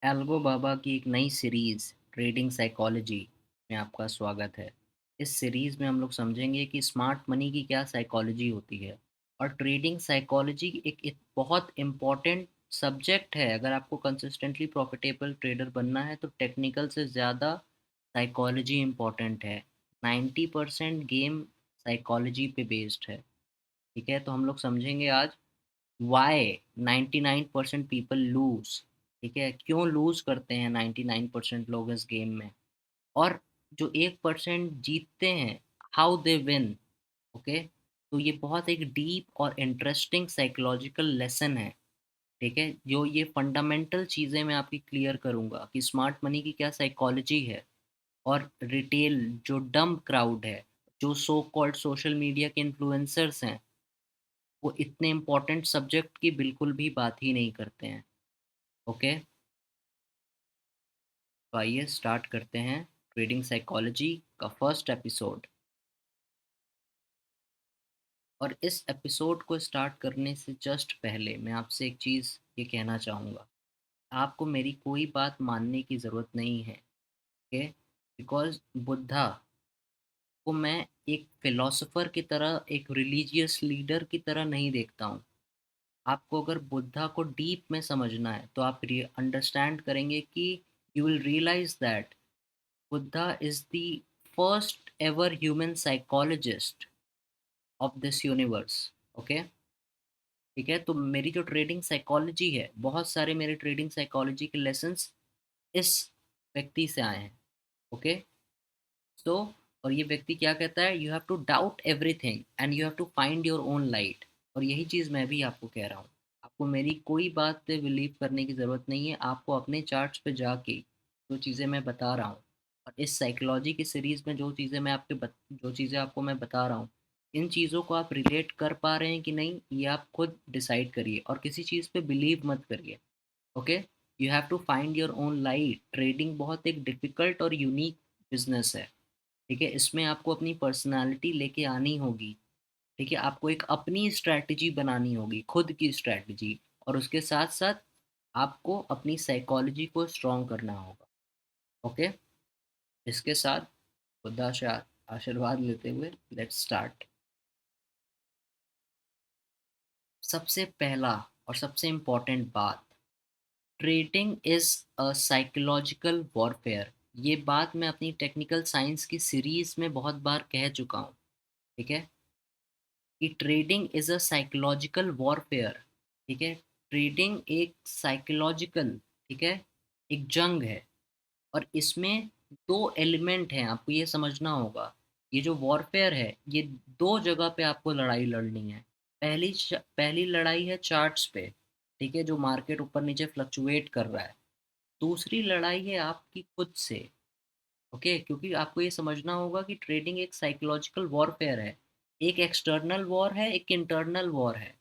Algo बाबा की एक नई सीरीज ट्रेडिंग साइकोलॉजी में आपका स्वागत है। इस सीरीज में हम लोग समझेंगे कि स्मार्ट मनी की क्या साइकोलॉजी होती है। और ट्रेडिंग साइकोलॉजी एक बहुत इम्पॉर्टेंट सब्जेक्ट है। अगर आपको कंसिस्टेंटली प्रॉफिटेबल ट्रेडर बनना है तो टेक्निकल से ज़्यादा साइकोलॉजी इम्पॉर्टेंट है। 90% गेम साइकोलॉजी पे बेस्ड है। ठीक है, तो हम लोग समझेंगे आज वाई 99% पीपल लूज। ठीक है, क्यों लूज करते हैं 99% लोग इस गेम में। और जो 1% जीतते हैं, हाउ दे विन। ओके, तो ये बहुत एक डीप और इंटरेस्टिंग साइकोलॉजिकल लेसन है। ठीक है, जो ये फंडामेंटल चीज़ें मैं आपकी क्लियर करूंगा कि स्मार्ट मनी की क्या साइकोलॉजी है। और रिटेल जो डम क्राउड है, जो सो कॉल्ड सोशल मीडिया के इन्फ्लुएंसर्स हैं, वो इतने इम्पोर्टेंट सब्जेक्ट की बिल्कुल भी बात ही नहीं करते हैं। ओके, तो आइए स्टार्ट करते हैं ट्रेडिंग साइकोलॉजी का फर्स्ट एपिसोड। और इस एपिसोड को स्टार्ट करने से जस्ट पहले मैं आपसे एक चीज़ ये कहना चाहूँगा। आपको मेरी कोई बात मानने की ज़रूरत नहीं है। ओके, बिकॉज बुद्धा को मैं एक फिलोसोफर की तरह, एक रिलीजियस लीडर की तरह नहीं देखता हूँ। आपको अगर बुद्धा को डीप में समझना है तो आप अंडरस्टैंड करेंगे कि you will realise that Buddha is the first ever human psychologist of this universe. Okay, ठीक है, तो मेरी जो ट्रेडिंग साइकोलॉजी है, बहुत सारे मेरे ट्रेडिंग साइकोलॉजी के लेसन्स इस व्यक्ति से आए हैं। ओके, सो और ये व्यक्ति क्या कहता है, you have to doubt everything and you have to find your own light. और यही चीज़ मैं भी आपको कह रहा हूँ। आपको मेरी कोई बात पे बिलीव करने की ज़रूरत नहीं है। आपको अपने चार्ट्स पे जाके जो चीज़ें मैं बता रहा हूँ, और इस साइकोलॉजी की सीरीज़ में जो चीज़ें आपको मैं बता रहा हूँ, इन चीज़ों को आप रिलेट कर पा रहे हैं कि नहीं, ये आप खुद डिसाइड करिए और किसी चीज़ पे बिलीव मत करिए। Okay, you have to find your own light. Trading बहुत एक डिफ़िकल्ट और यूनिक बिजनेस है। ठीक है, इसमें आपको अपनी पर्सनालिटी लेके आनी होगी। ठीक है, आपको एक अपनी स्ट्रैटेजी बनानी होगी, खुद की स्ट्रैटेजी। और उसके साथ साथ आपको अपनी साइकोलॉजी को स्ट्रॉन्ग करना होगा। ओके, इसके साथ खुदा से आशीर्वाद लेते हुए लेट्स स्टार्ट। सबसे पहला और सबसे इम्पोर्टेंट बात, trading is a psychological warfare. ये बात मैं अपनी टेक्निकल साइंस की सीरीज में बहुत बार कह चुका हूँ। ठीक है, कि trading is a psychological warfare. ठीक है, ट्रेडिंग एक साइकोलॉजिकल, ठीक है, एक जंग है। और इसमें दो एलिमेंट हैं, आपको ये समझना होगा। ये जो वॉरफेयर है, ये दो जगह पे आपको लड़ाई लड़नी है। पहली लड़ाई है चार्ट्स पे। ठीक है, जो मार्केट ऊपर नीचे फ्लक्चुएट कर रहा है। दूसरी लड़ाई है आपकी खुद से। ओके, क्योंकि आपको ये समझना होगा कि ट्रेडिंग एक साइकोलॉजिकल वॉरफेयर है। एक एक्सटर्नल वॉर है, एक इंटरनल वॉर है।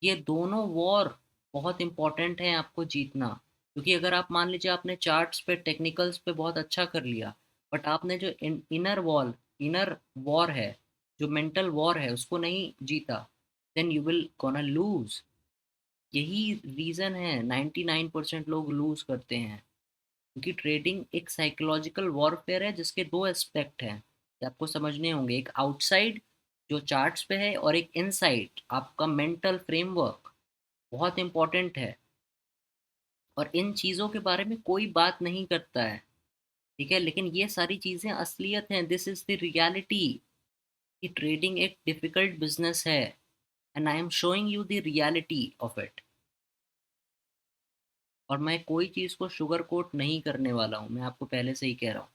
ये दोनों वॉर बहुत इंपॉर्टेंट हैं आपको जीतना। क्योंकि अगर आप मान लीजिए आपने चार्ट्स पे, टेक्निकल्स पे बहुत अच्छा कर लिया, बट आपने जो इनर वॉर है, जो मेंटल वॉर है, उसको नहीं जीता, then you will gonna lose. यही रीज़न है 99% लोग लूज करते हैं। क्योंकि ट्रेडिंग एक साइकोलॉजिकल वॉरफेयर है जिसके दो एस्पेक्ट हैं, ये आपको समझने होंगे। एक आउटसाइड जो चार्ट्स पे है, और एक इनसाइड आपका मेंटल फ्रेमवर्क। बहुत इंपॉर्टेंट है, और इन चीज़ों के बारे में कोई बात नहीं करता है। ठीक है, लेकिन ये सारी चीज़ें असलियत हैं, दिस इज द रियलिटी। कि ट्रेडिंग एक डिफिकल्ट बिजनेस है, and I am showing you the reality of it. और मैं कोई चीज़ को शुगर कोट नहीं करने वाला हूँ, मैं आपको पहले से ही कह रहा हूँ।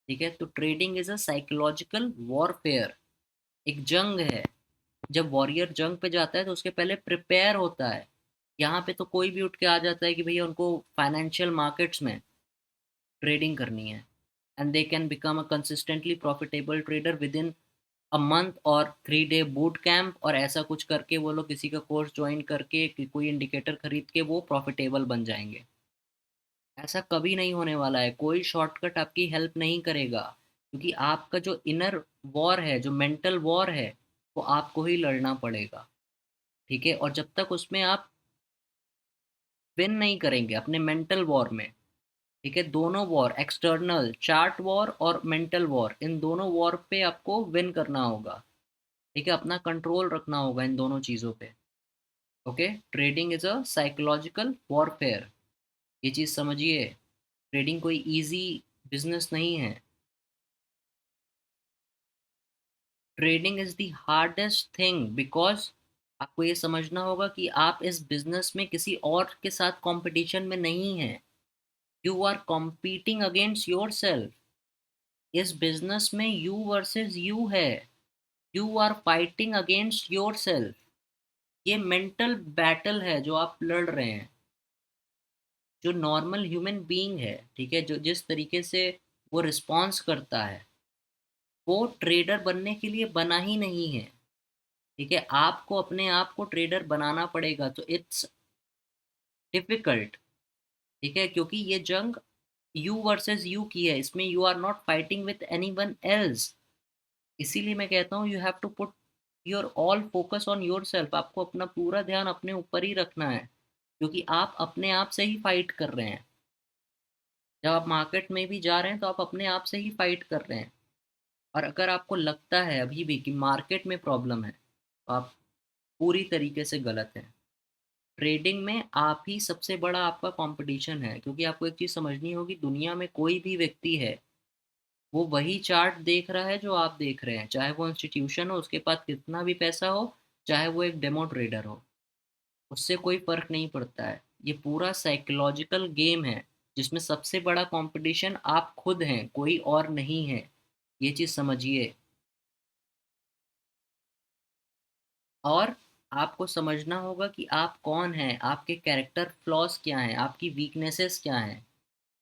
ठीक है, तो trading is a psychological warfare, एक जंग है। जब वॉरियर जंग पे जाता है तो उसके पहले प्रिपेयर होता है। यहाँ पे तो कोई भी उठ के आ जाता है कि भैया उनको फाइनेंशियल मार्केट्स में ट्रेडिंग करनी है, and they can become a consistently profitable trader with in a month और 3 डे बूट कैंप, और ऐसा कुछ करके वो लोग किसी का कोर्स ज्वाइन करके कोई इंडिकेटर खरीद के वो प्रॉफिटेबल बन जाएंगे। ऐसा कभी नहीं होने वाला है। कोई शॉर्टकट आपकी हेल्प नहीं करेगा। क्योंकि आपका जो इनर वॉर है, जो मेंटल वॉर है, वो आपको ही लड़ना पड़ेगा। ठीक है, और जब तक उसमें आप विन नहीं करेंगे अपने मेंटल वॉर में। ठीक है, दोनों वॉर, एक्सटर्नल चार्ट वॉर और मेंटल वॉर, इन दोनों वॉर पे आपको विन करना होगा। ठीक है, अपना कंट्रोल रखना होगा इन दोनों चीज़ों पे। Okay, trading is a psychological warfare, ये चीज़ समझिए। ट्रेडिंग कोई इजी बिजनेस नहीं है। Trading is the hardest thing because आपको ये समझना होगा कि आप इस बिजनेस में किसी और के साथ कंपटीशन में नहीं हैं। You are competing against yourself. इस बिजनेस में यू वर्सेस यू है। You are fighting against yourself. ये मेंटल बैटल है जो आप लड़ रहे हैं। जो नॉर्मल ह्यूमन बीइंग है, ठीक है, जो जिस तरीके से वो रिस्पॉन्स करता है, वो ट्रेडर बनने के लिए बना ही नहीं है। ठीक है, आपको अपने आप को ट्रेडर बनाना पड़ेगा, तो इट्स डिफिकल्ट। ठीक है, क्योंकि ये जंग यू वर्सेस यू की है, इसमें you are not fighting with anyone else. इसीलिए मैं कहता हूँ you have to put your all focus on yourself. आपको अपना पूरा ध्यान अपने ऊपर ही रखना है, क्योंकि आप अपने आप से ही फाइट कर रहे हैं। जब आप मार्केट में भी जा रहे हैं तो आप अपने आप से ही फाइट कर रहे हैं। और अगर आपको लगता है अभी भी कि मार्केट में प्रॉब्लम है, तो आप पूरी तरीके से गलत हैं। ट्रेडिंग में आप ही सबसे बड़ा आपका कंपटीशन है, क्योंकि आपको एक चीज़ समझनी होगी, दुनिया में कोई भी व्यक्ति है, वो वही चार्ट देख रहा है जो आप देख रहे हैं, चाहे वो इंस्टीट्यूशन हो, उसके पास कितना भी पैसा हो, चाहे वो एक डेमो ट्रेडर हो, उससे कोई फर्क नहीं पड़ता है। ये पूरा साइकोलॉजिकल गेम है, जिसमें सबसे बड़ा कंपटीशन आप खुद हैं, कोई और नहीं है। ये चीज़ समझिए। और आपको समझना होगा कि आप कौन हैं, आपके कैरेक्टर फ्लॉज क्या हैं, आपकी वीकनेसेस क्या हैं।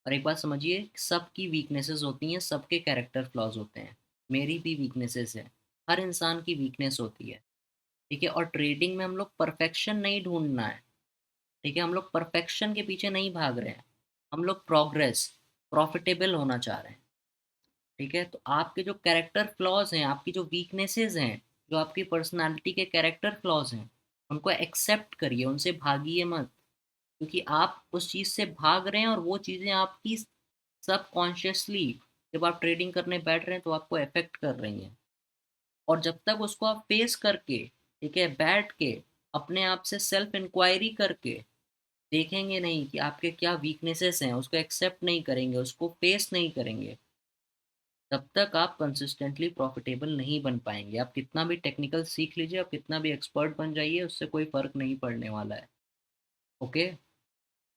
और एक बात समझिए, सबकी वीकनेसेस होती हैं, सबके कैरेक्टर फ्लॉज होते हैं। मेरी भी वीकनेसेस है, हर इंसान की वीकनेस होती है। ठीक है, और ट्रेडिंग में हम लोग परफेक्शन नहीं ढूंढना है। ठीक है, हम लोग परफेक्शन के पीछे नहीं भाग रहे हैं। हम लोग प्रोग्रेस, प्रॉफिटेबल होना चाह रहे हैं। ठीक है, तो आपके जो कैरेक्टर फ्लॉज हैं, आपकी जो वीकनेसेस हैं, जो आपकी पर्सनालिटी के कैरेक्टर फ्लॉज हैं, उनको एक्सेप्ट करिए, उनसे भागिए मत। क्योंकि आप उस चीज़ से भाग रहे हैं और वो चीज़ें आपकी सब कॉन्शियसली, जब आप ट्रेडिंग करने बैठ रहे हैं तो आपको अफेक्ट कर रही हैं। और जब तक उसको आप फेस करके, ठीक है, बैठ के अपने आप से सेल्फ इंक्वायरी करके देखेंगे नहीं कि आपके क्या वीकनेसेस हैं, उसको एक्सेप्ट नहीं करेंगे, उसको फेस नहीं करेंगे, तब तक आप कंसिस्टेंटली प्रॉफिटेबल नहीं बन पाएंगे। आप कितना भी टेक्निकल सीख लीजिए, आप कितना भी एक्सपर्ट बन जाइए, उससे कोई फर्क नहीं पड़ने वाला है। Okay,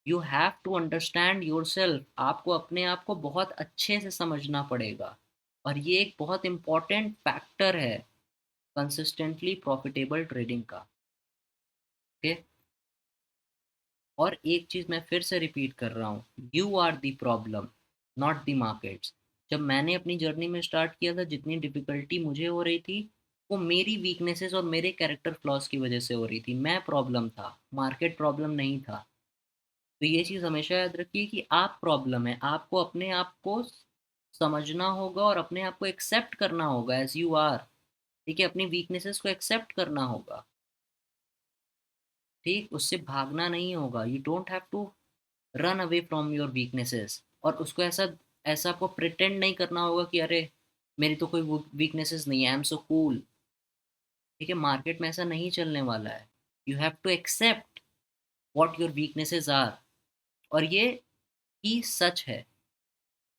you have to understand yourself. आपको अपने आप को बहुत अच्छे से समझना पड़ेगा, और ये एक बहुत इंपॉर्टेंट फैक्टर है कंसिस्टेंटली प्रॉफिटेबल ट्रेडिंग का। ओके, और एक चीज़ मैं फिर से रिपीट कर रहा हूँ, you are the problem, not the markets. जब मैंने अपनी जर्नी में स्टार्ट किया था, जितनी डिफ़िकल्टी मुझे हो रही थी, वो मेरी वीकनेसेस और मेरे कैरेक्टर फ्लॉज की वजह से हो रही थी। मैं प्रॉब्लम था, मार्केट प्रॉब्लम नहीं था। तो ये चीज़ हमेशा याद रखिए कि आप प्रॉब्लम है। आपको अपने आप को समझना होगा और अपने आप को एक्सेप्ट करना होगा एज यू आर। ठीक है, अपनी वीकनेसेस को एक्सेप्ट करना होगा। ठीक, उससे भागना नहीं होगा। You don't have to run away from your weaknesses. और उसको ऐसा ऐसा आपको प्रिटेंड नहीं करना होगा कि अरे मेरी तो कोई वीकनेसेस नहीं है, आई एम सो कूल। ठीक है, मार्केट में ऐसा नहीं चलने वाला है। You have to accept what your weaknesses are. और ये ही सच है,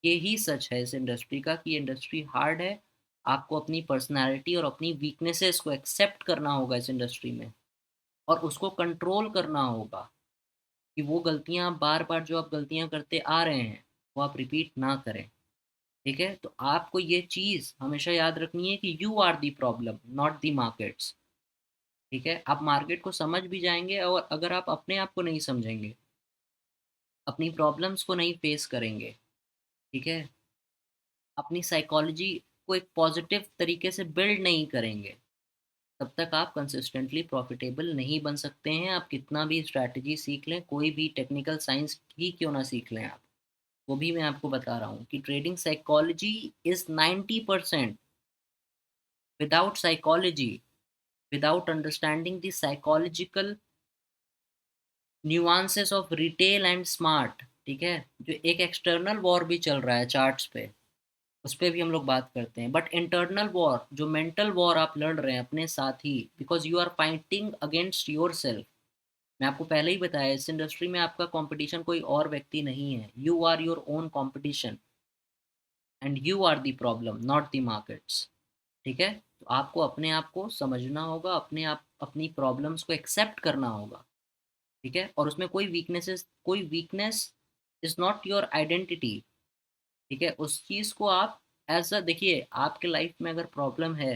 ये ही सच है इस इंडस्ट्री का, कि इंडस्ट्री हार्ड है। आपको अपनी पर्सनालिटी और अपनी वीकनेसेस को एक्सेप्ट करना होगा इस इंडस्ट्री में, और उसको कंट्रोल करना होगा, कि वो गलतियां बार बार जो आप गलतियां करते आ रहे हैं, वो आप रिपीट ना करें। ठीक है, तो आपको ये चीज़ हमेशा याद रखनी है कि you are the problem, not the markets. ठीक है, आप मार्केट को समझ भी जाएंगे, और अगर आप अपने आप को नहीं समझेंगे, अपनी प्रॉब्लम्स को नहीं फेस करेंगे, ठीक है, अपनी साइकोलॉजी को एक पॉजिटिव तरीके से बिल्ड नहीं करेंगे, तब तक आप कंसिस्टेंटली प्रॉफिटेबल नहीं बन सकते हैं। आप कितना भी स्ट्रैटेजी सीख लें, कोई भी टेक्निकल साइंस ही क्यों ना सीख लें आप, वो भी मैं आपको बता रहा हूँ कि trading psychology is 90%। Without psychology, without understanding the psychological nuances of retail and smart, ठीक है, जो एक एक्सटर्नल वॉर भी चल रहा है चार्ट्स पे, उस पे भी हम लोग बात करते हैं। बट इंटरनल वॉर, जो मेंटल वॉर आप लड़ रहे हैं अपने साथ ही, because you are fighting against yourself. मैं आपको पहले ही बताया, इस इंडस्ट्री में आपका कंपटीशन कोई और व्यक्ति नहीं है, you are your own competition and you are the problem not the markets. ठीक है, तो आपको अपने आप को समझना होगा, अपने आप अपनी प्रॉब्लम्स को एक्सेप्ट करना होगा। ठीक है, और उसमें कोई weakness is not your identity. ठीक है, उस चीज़ को आप ऐसा देखिए, आपके लाइफ में अगर प्रॉब्लम है,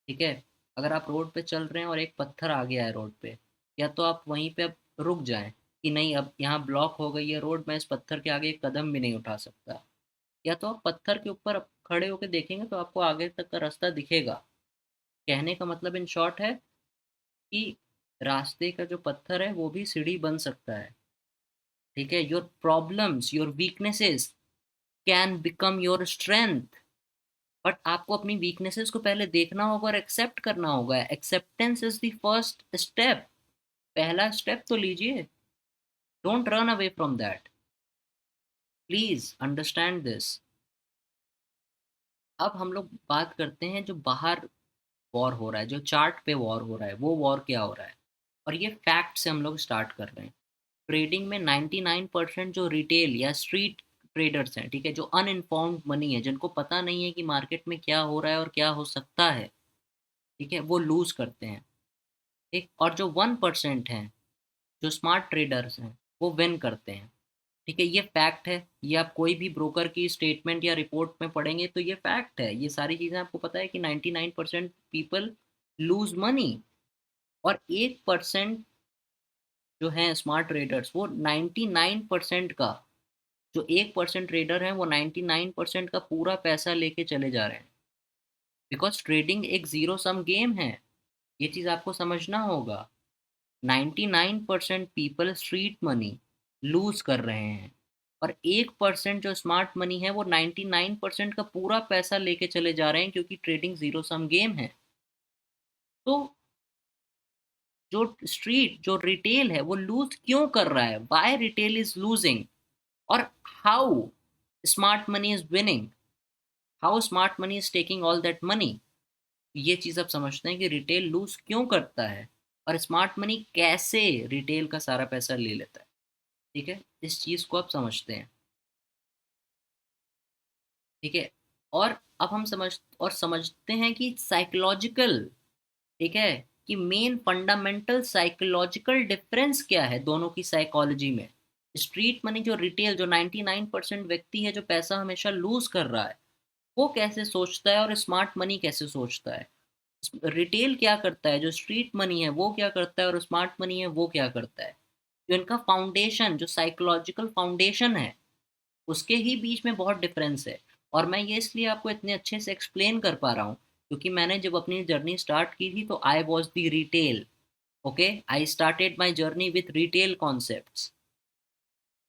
ठीक है, अगर आप रोड पे चल रहे हैं और एक पत्थर आ गया है रोड पे, या तो आप वहीं पे अब रुक जाएं कि नहीं अब यहाँ ब्लॉक हो गई है रोड, मैं इस पत्थर के आगे एक कदम भी नहीं उठा सकता, या तो आप पत्थर के ऊपर खड़े होकर देखेंगे तो आपको आगे तक का रास्ता दिखेगा। कहने का मतलब इन शॉर्ट है कि रास्ते का जो पत्थर है वो भी सीढ़ी बन सकता है। ठीक है, your problems, your weaknesses can become your strength. But आपको अपनी वीकनेसेस को पहले देखना होगा और एक्सेप्ट करना होगा। Acceptance is the first step. पहला स्टेप तो लीजिए, don't run away from that, please understand this. अब हम लोग बात करते हैं जो बाहर वॉर हो रहा है, जो चार्ट पे वॉर हो रहा है, वो वॉर क्या हो रहा है। और ये फैक्ट से हम लोग स्टार्ट कर रहे हैं। ट्रेडिंग में 99% जो रिटेल या स्ट्रीट ट्रेडर्स हैं, ठीक है, जो अनइन्फॉर्म्ड मनी है, जिनको पता नहीं है कि मार्केट में क्या हो रहा है और क्या हो सकता है, ठीक है, वो लूज करते हैं। ठीक, और जो 1% हैं, जो स्मार्ट ट्रेडर्स हैं, वो विन करते हैं। ठीक है, ये फैक्ट है। ये आप कोई भी ब्रोकर की स्टेटमेंट या रिपोर्ट में पढ़ेंगे तो ये फैक्ट है, ये सारी चीज़ें आपको पता है कि 99% पीपल लूज मनी। और 1% जो है स्मार्ट ट्रेडर्स, वो 99% का, जो 1% ट्रेडर हैं वो 99% का पूरा पैसा लेके चले जा रहे हैं। बिकॉज ट्रेडिंग एक जीरो सम गेम है, ये चीज़ आपको समझना होगा। 99% पीपल स्ट्रीट मनी लूज कर रहे हैं, और 1% जो स्मार्ट मनी है वो 99% का पूरा पैसा लेके चले जा रहे हैं, क्योंकि ट्रेडिंग जीरो सम गेम है। तो जो स्ट्रीट, जो रिटेल है, वो लूज क्यों कर रहा है, वाई रिटेल इज लूजिंग, और how smart money is winning, how smart money is taking all that money. ये चीज़ आप समझते हैं कि रिटेल लूज क्यों करता है और स्मार्ट मनी कैसे रिटेल का सारा पैसा ले लेता है। ठीक है, इस चीज़ को आप समझते हैं। ठीक है, और अब हम समझते हैं कि साइकोलॉजिकल, ठीक है, कि मेन फंडामेंटल साइकोलॉजिकल डिफरेंस क्या है दोनों की साइकोलॉजी में। स्ट्रीट मनी, जो रिटेल, जो 99% व्यक्ति है जो पैसा हमेशा लूज कर रहा है, वो कैसे सोचता है और स्मार्ट मनी कैसे सोचता है। रिटेल क्या करता है, जो स्ट्रीट मनी है वो क्या करता है, और स्मार्ट मनी है वो क्या करता है। जो इनका फाउंडेशन, जो साइकोलॉजिकल फाउंडेशन है, उसके ही बीच में बहुत डिफरेंस है। और मैं ये इसलिए आपको इतने अच्छे से एक्सप्लेन कर पा रहा हूँ, क्योंकि मैंने जब अपनी जर्नी स्टार्ट की थी तो I was the retail. Okay, I started my journey with retail concepts.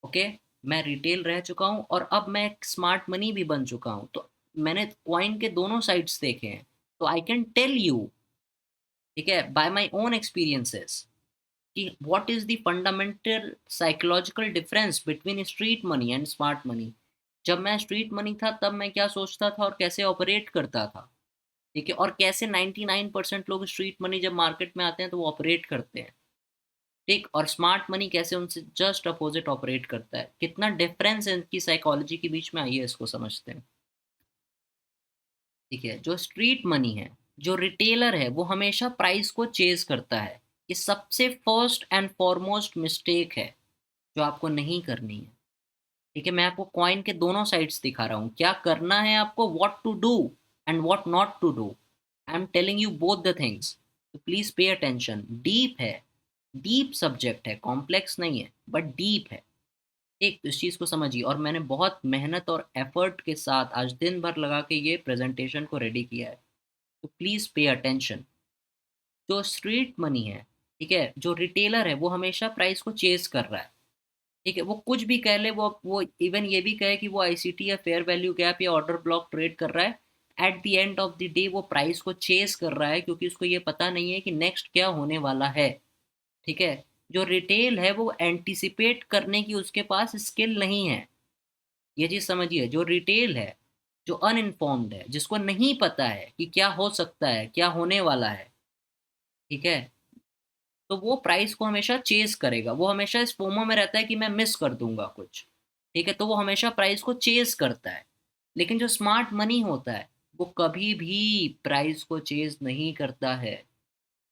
Okay, मैं रिटेल रह चुका हूँ और अब मैं एक स्मार्ट मनी भी बन चुका हूँ, तो मैंने कॉइन के दोनों साइड्स देखे हैं। तो आई कैन टेल यू, ठीक है, बाय माई ओन एक्सपीरियंसेस, कि what is the fundamental psychological difference between street money and smart money. जब मैं स्ट्रीट मनी था तब मैं क्या सोचता था और कैसे ऑपरेट करता था। ठीक है, और कैसे 99% लोग स्ट्रीट मनी जब मार्केट में आते हैं तो वो ऑपरेट करते हैं। ठीक, और स्मार्ट मनी कैसे उनसे जस्ट अपोजिट ऑपरेट करता है। कितना डिफरेंस है इनकी साइकोलॉजी के बीच में, आइए इसको समझते हैं। ठीक है, जो स्ट्रीट मनी है, जो रिटेलर है, वो हमेशा प्राइस को चेज करता है। ये सबसे फर्स्ट एंड फॉरमोस्ट मिस्टेक है जो आपको नहीं करनी है। ठीक है, मैं आपको कॉइन के दोनों साइड्स दिखा रहा हूँ, क्या करना है आपको, what to do and what not to do. I am telling you both the things, तो प्लीज पे अटेंशन। डीप है, डीप सब्जेक्ट है, कॉम्प्लेक्स नहीं है बट डीप है। एक तो इस चीज़ को समझिए, और मैंने बहुत मेहनत और एफर्ट के साथ आज दिन भर लगा के ये प्रेजेंटेशन को रेडी किया है, तो प्लीज पे अटेंशन। जो स्ट्रीट मनी है, ठीक है, जो रिटेलर है, वो हमेशा प्राइस को चेज कर रहा है। ठीक है, वो कुछ भी कह ले, वो इवन ये भी कहे कि वो आईसीटी या फेयर वैल्यू गैप या ऑर्डर ब्लॉक ट्रेड कर रहा है, eight the end of the day वो प्राइस को चेस कर रहा है, क्योंकि उसको ये पता नहीं है कि नेक्स्ट क्या होने वाला है। ठीक है, जो रिटेल है वो एंटिसिपेट करने की उसके पास स्किल नहीं है। ये चीज समझिए, जो रिटेल है, जो अनइन्फॉर्म्ड है, जिसको नहीं पता है कि क्या हो सकता है, क्या होने वाला है, ठीक है, तो वो प्राइस को हमेशा चेज करेगा। वो हमेशा इस फोमो में रहता है कि मैं मिस कर दूंगा कुछ, ठीक है, तो वो हमेशा प्राइस को चेज करता है। लेकिन जो स्मार्ट मनी होता है वो कभी भी प्राइस को चेज नहीं करता है।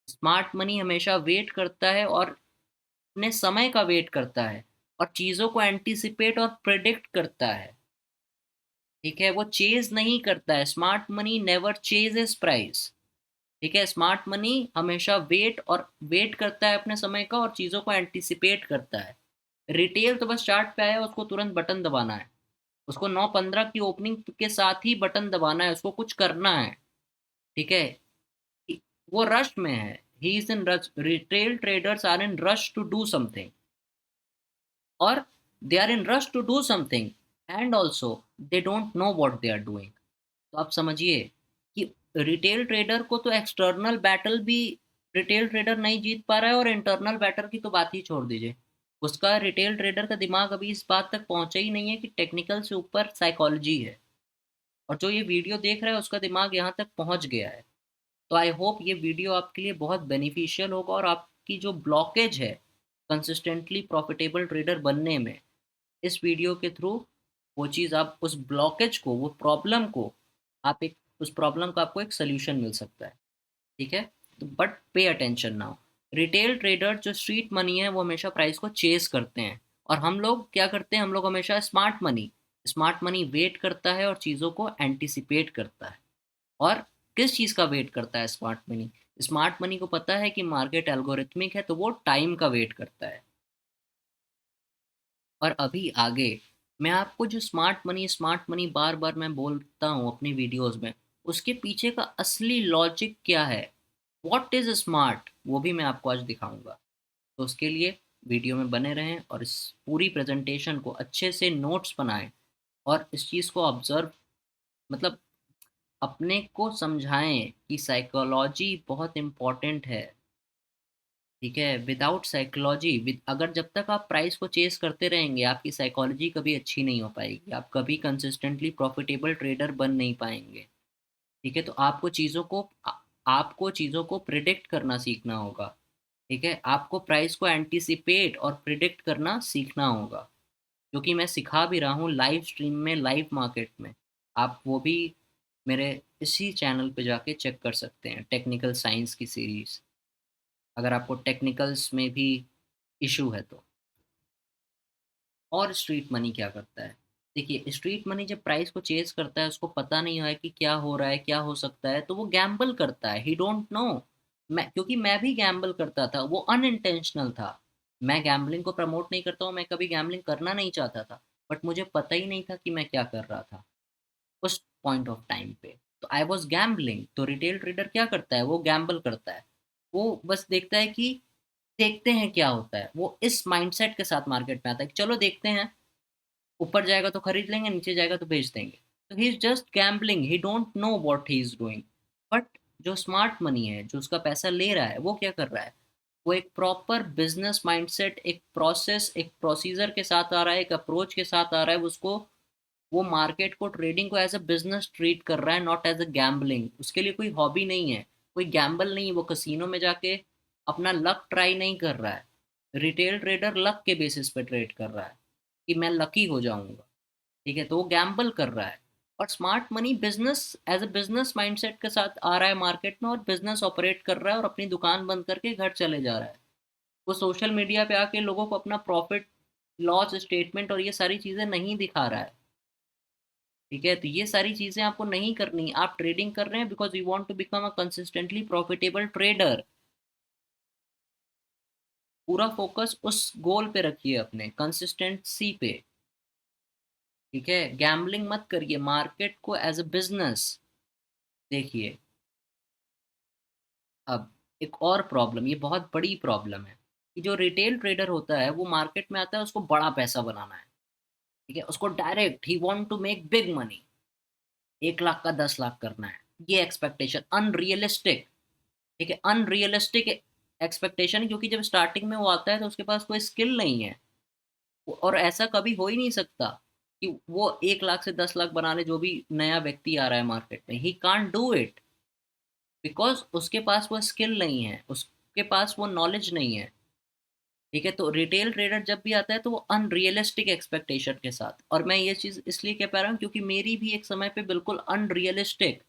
स्मार्ट मनी हमेशा वेट करता है और अपने समय का वेट करता है और चीजों को एंटिसिपेट और प्रिडिक्ट करता है, ठीक है, वो चेज नहीं करता है। Smart money never ceases price, ठीक है। स्मार्ट मनी हमेशा वेट करता है अपने समय का और चीजों को एंटिसिपेट करता है। रिटेल तो बस चार्ट पे आया, उसको तुरंत बटन दबाना है, उसको 9:15 की ओपनिंग के साथ ही बटन दबाना है, उसको कुछ करना है, ठीक है। वो रश में है, he is in rush, retail traders are in rush to do something, और they are in rush to do something, and also they don't know what they are doing. तो आप समझिए कि रिटेल ट्रेडर को तो external battle भी retail trader नहीं जीत पा रहा है, और इंटरनल बैटल की तो बात ही छोड़ दीजिए। उसका रिटेल ट्रेडर का दिमाग अभी इस बात तक पहुंचा ही नहीं है कि टेक्निकल से ऊपर साइकोलॉजी है, और जो ये वीडियो देख रहा है उसका दिमाग यहाँ तक पहुंच गया है। तो आई होप ये वीडियो आपके लिए बहुत बेनिफिशियल होगा, और आपकी जो ब्लॉकेज है कंसिस्टेंटली प्रॉफिटेबल ट्रेडर बनने में, इस वीडियो के थ्रू वो चीज़, आप उस ब्लॉकेज को, वो प्रॉब्लम को, आप एक उस प्रॉब्लम का आपको एक सोल्यूशन मिल सकता है, ठीक है। तो but pay attention now, retail trader जो स्ट्रीट मनी है वो हमेशा प्राइस को चेस करते हैं, और हम लोग क्या करते हैं, हम लोग हमेशा स्मार्ट मनी वेट करता है और चीज़ों को एंटिसिपेट करता है। और किस चीज़ का वेट करता है स्मार्ट मनी? स्मार्ट मनी को पता है कि मार्केट एल्गोरिथमिक है, तो वो टाइम का वेट करता है। और अभी आगे मैं आपको जो स्मार्ट मनी बार बार मैं बोलता हूँ अपनी वीडियोस में, उसके पीछे का असली लॉजिक क्या है, व्हाट इज स्मार्ट, वो भी मैं आपको आज दिखाऊंगा। तो उसके लिए वीडियो में बने रहें और इस पूरी प्रेजेंटेशन को अच्छे से नोट्स बनाएं, और इस चीज़ को ऑब्जर्व, मतलब अपने को समझाएं कि साइकोलॉजी बहुत इम्पोर्टेंट है, ठीक है। विदाउट साइकोलॉजी, विद अगर जब तक आप प्राइस को चेस करते रहेंगे, आपकी साइकोलॉजी कभी अच्छी नहीं हो पाएगी, आप कभी कंसिस्टेंटली प्रॉफिटेबल ट्रेडर बन नहीं पाएंगे, ठीक है। तो आपको चीज़ों को प्रिडिक्ट करना सीखना होगा, ठीक है। आपको प्राइस को एंटिसिपेट और प्रिडिक्ट करना सीखना होगा, जो कि मैं सिखा भी रहा हूँ लाइव स्ट्रीम में, लाइव मार्केट में। आप वो भी मेरे इसी चैनल पे जाके चेक कर सकते हैं, टेक्निकल साइंस की सीरीज, अगर आपको टेक्निकल्स में भी इशू है तो। और स्ट्रीट मनी क्या करता है? देखिए, स्ट्रीट मनी जब प्राइस को चेज करता है, उसको पता नहीं है कि क्या हो रहा है, क्या हो सकता है, तो वो गैम्बल करता है, ही डोंट नो। क्योंकि मैं भी गैम्बल करता था, वो अनइंटेंशनल था। मैं गैम्बलिंग को प्रमोट नहीं करता हूँ, मैं कभी गैम्बलिंग करना नहीं चाहता था, बट मुझे पता ही नहीं था कि मैं क्या कर रहा था उस पॉइंट ऑफ टाइम पे। तो आई वॉज गैम्बलिंग। तो रिटेल ट्रेडर क्या करता है, वो गैम्बल करता है। वो बस देखता है कि देखते हैं क्या होता है, वो इस माइंडसेट के साथ मार्केट में आता है कि चलो देखते हैं, ऊपर जाएगा तो खरीद लेंगे, नीचे जाएगा तो बेच देंगे। तो he is just gambling, he don't know what he is doing. But जो स्मार्ट मनी है, जो उसका पैसा ले रहा है, वो क्या कर रहा है, वो एक प्रॉपर बिजनेस माइंडसेट, एक प्रोसेस, एक प्रोसीजर के साथ आ रहा है, एक अप्रोच के साथ आ रहा है। उसको, वो मार्केट को, ट्रेडिंग को एज अ बिजनेस ट्रीट कर रहा है, नॉट एज अ गैम्बलिंग। उसके लिए कोई हॉबी नहीं है, कोई गैम्बल नहीं है, वो कसिनो में जाके अपना लक ट्राई नहीं कर रहा है। रिटेल ट्रेडर लक के बेसिस पे ट्रेड कर रहा है कि मैं लकी हो जाऊंगा, ठीक है, तो वो गैम्बल कर रहा है। और smart money business, as a business mindset के साथ आ रहा है मार्केट में, और बिजनेस ऑपरेट कर रहा है, और अपनी दुकान बंद करके घर चले जा रहा है। वो सोशल मीडिया पे आके लोगों को अपना प्रॉफिट लॉस स्टेटमेंट और ये सारी चीज़ें नहीं दिखा रहा है, ठीक है। तो ये सारी चीज़ें आपको नहीं करनी। आप ट्रेडिंग कर रहे हैं because you want to become a consistently profitable trader. पूरा फोकस उस गोल पे रखिए, अपने कंसिस्टेंसी पे, ठीक है। गैम्बलिंग मत करिए, मार्केट को एज अ बिजनेस देखिए। अब एक और प्रॉब्लम, ये बहुत बड़ी प्रॉब्लम है, कि जो रिटेल ट्रेडर होता है वो मार्केट में आता है, उसको बड़ा पैसा बनाना है, ठीक है, उसको डायरेक्ट ही want to make big money, 1 lakh का 10 लाख करना है। ये एक्सपेक्टेशन अनरियलिस्टिक, ठीक है, अनरियलिस्टिक एक्सपेक्टेशन, क्योंकि जब स्टार्टिंग में वो आता है तो उसके पास कोई स्किल नहीं है। और ऐसा कभी हो ही नहीं सकता कि वो 1 लाख से 10 लाख बना ले, जो भी नया व्यक्ति आ रहा है मार्केट में, he can't do it, because उसके पास वो स्किल नहीं है, उसके पास वो नॉलेज नहीं है। ठीक है, तो रिटेल ट्रेडर जब भी आता है तो वो अनरियलिस्टिक एक्सपेक्टेशन के साथ, और मैं ये चीज़ इसलिए कह पा रहा हूँ क्योंकि मेरी भी एक समय पे बिल्कुल अनरियलिस्टिक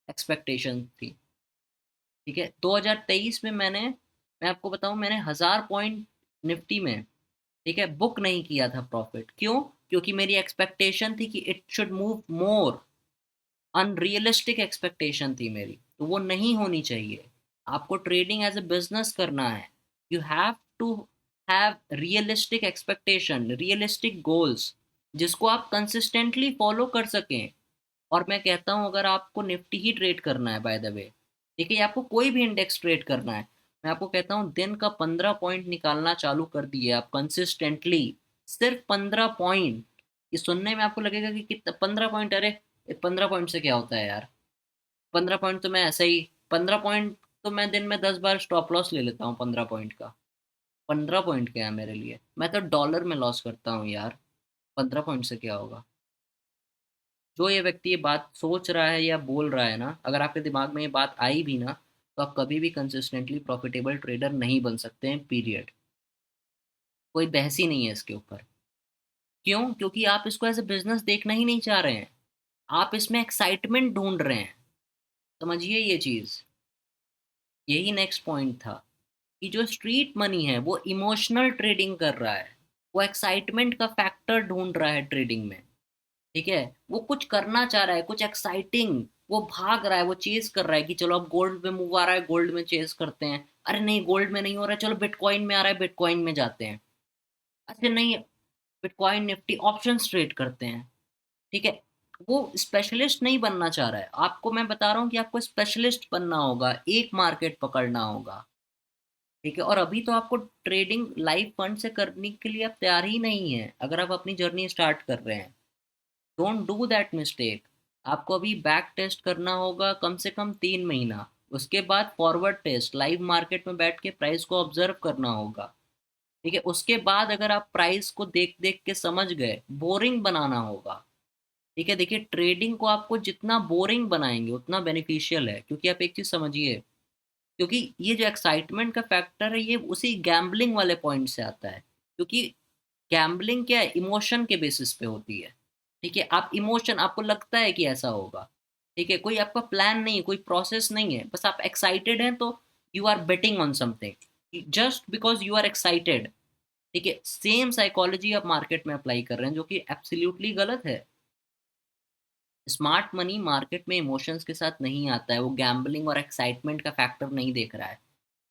एक्सपेक्टेशन थी। ठीक है, 2023 में मैं आपको बताऊं, मैंने 1000 पॉइंट निफ्टी में, ठीक है, बुक नहीं किया था प्रॉफिट। क्यों? क्योंकि मेरी एक्सपेक्टेशन थी कि it should move more. Unrealistic expectation थी मेरी, तो वो नहीं होनी चाहिए। आपको ट्रेडिंग एज ए बिजनेस करना है, you have to have realistic expectation, realistic goals, जिसको आप कंसिस्टेंटली फॉलो कर सकें। और मैं कहता हूँ, अगर आपको निफ्टी ही ट्रेड करना है, बाय द वे, ठीक है, आपको कोई भी इंडेक्स ट्रेड करना है, मैं आपको कहता हूँ दिन का 15 पॉइंट निकालना चालू कर दिए आप कंसिस्टेंटली, सिर्फ 15 पॉइंट। ये सुनने में आपको लगेगा कि कितना 15 पॉइंट, अरे 15 पॉइंट से क्या होता है यार, 15 पॉइंट तो मैं ऐसा ही, 15 पॉइंट तो मैं दिन में 10 बार स्टॉप लॉस ले लेता हूँ 15 पॉइंट का। 15 पॉइंट क्या है मेरे लिए, मैं तो डॉलर में लॉस करता हूँ यार, 15 पॉइंट से क्या होगा। जो ये व्यक्ति ये बात सोच रहा है या बोल रहा है ना, अगर आपके दिमाग में ये बात आई भी ना, तो आप कभी भी कंसिस्टेंटली प्रॉफिटेबल ट्रेडर नहीं बन सकते हैं, पीरियड। कोई बहस ही नहीं है इसके ऊपर। क्यों? क्योंकि आप इसको एज ए बिजनेस देखना ही नहीं चाह रहे हैं, आप इसमें एक्साइटमेंट ढूंढ रहे हैं। समझिए ये चीज, यही नेक्स्ट पॉइंट था, कि जो स्ट्रीट मनी है वो इमोशनल ट्रेडिंग कर रहा है, वो एक्साइटमेंट का फैक्टर ढूंढ रहा है ट्रेडिंग में। ठीक है, वो कुछ करना चाह रहा है, कुछ एक्साइटिंग, वो भाग रहा है, वो चेज कर रहा है कि चलो अब गोल्ड में मूव आ रहा है, गोल्ड में चेज करते हैं। अरे नहीं, गोल्ड में नहीं हो रहा है, चलो बिटकॉइन में आ रहा है, बिटकॉइन में जाते हैं। अच्छा नहीं, बिटकॉइन निफ्टी ऑप्शंस ट्रेड करते हैं। ठीक है, वो स्पेशलिस्ट नहीं बनना चाह रहा है। आपको मैं बता रहा हूँ कि आपको स्पेशलिस्ट बनना होगा, एक मार्केट पकड़ना होगा। ठीक है, और अभी तो आपको ट्रेडिंग लाइव फंड से करने के लिए आप तैयार ही नहीं है, अगर आप अपनी जर्नी स्टार्ट कर रहे हैं। Don't do that mistake. आपको अभी बैक टेस्ट करना होगा कम से कम 3 महीना, उसके बाद फॉरवर्ड टेस्ट लाइव मार्केट में बैठ के प्राइस को ऑब्जर्व करना होगा। ठीक है, उसके बाद अगर आप प्राइस को देख देख के समझ गए, बोरिंग बनाना होगा। ठीक है, देखिए ट्रेडिंग को आपको जितना बोरिंग बनाएंगे उतना बेनिफिशियल है, क्योंकि आप एक चीज समझिए, क्योंकि ये जो एक्साइटमेंट का फैक्टर है ये उसी गैम्बलिंग वाले पॉइंट से आता है। क्योंकि गैम्बलिंग क्या है, इमोशन के बेसिस पे होती है। ठीक है, आप इमोशन, आपको लगता है कि ऐसा होगा। ठीक है, कोई आपका प्लान नहीं है, कोई प्रोसेस नहीं है, बस आप एक्साइटेड हैं तो you are betting on something just because you are excited. ठीक है, सेम साइकोलॉजी आप मार्केट में अप्लाई कर रहे हैं, जो कि एब्सोल्युटली गलत है। स्मार्ट मनी मार्केट में इमोशंस के साथ नहीं आता है, वो गैम्बलिंग और एक्साइटमेंट का फैक्टर नहीं देख रहा है।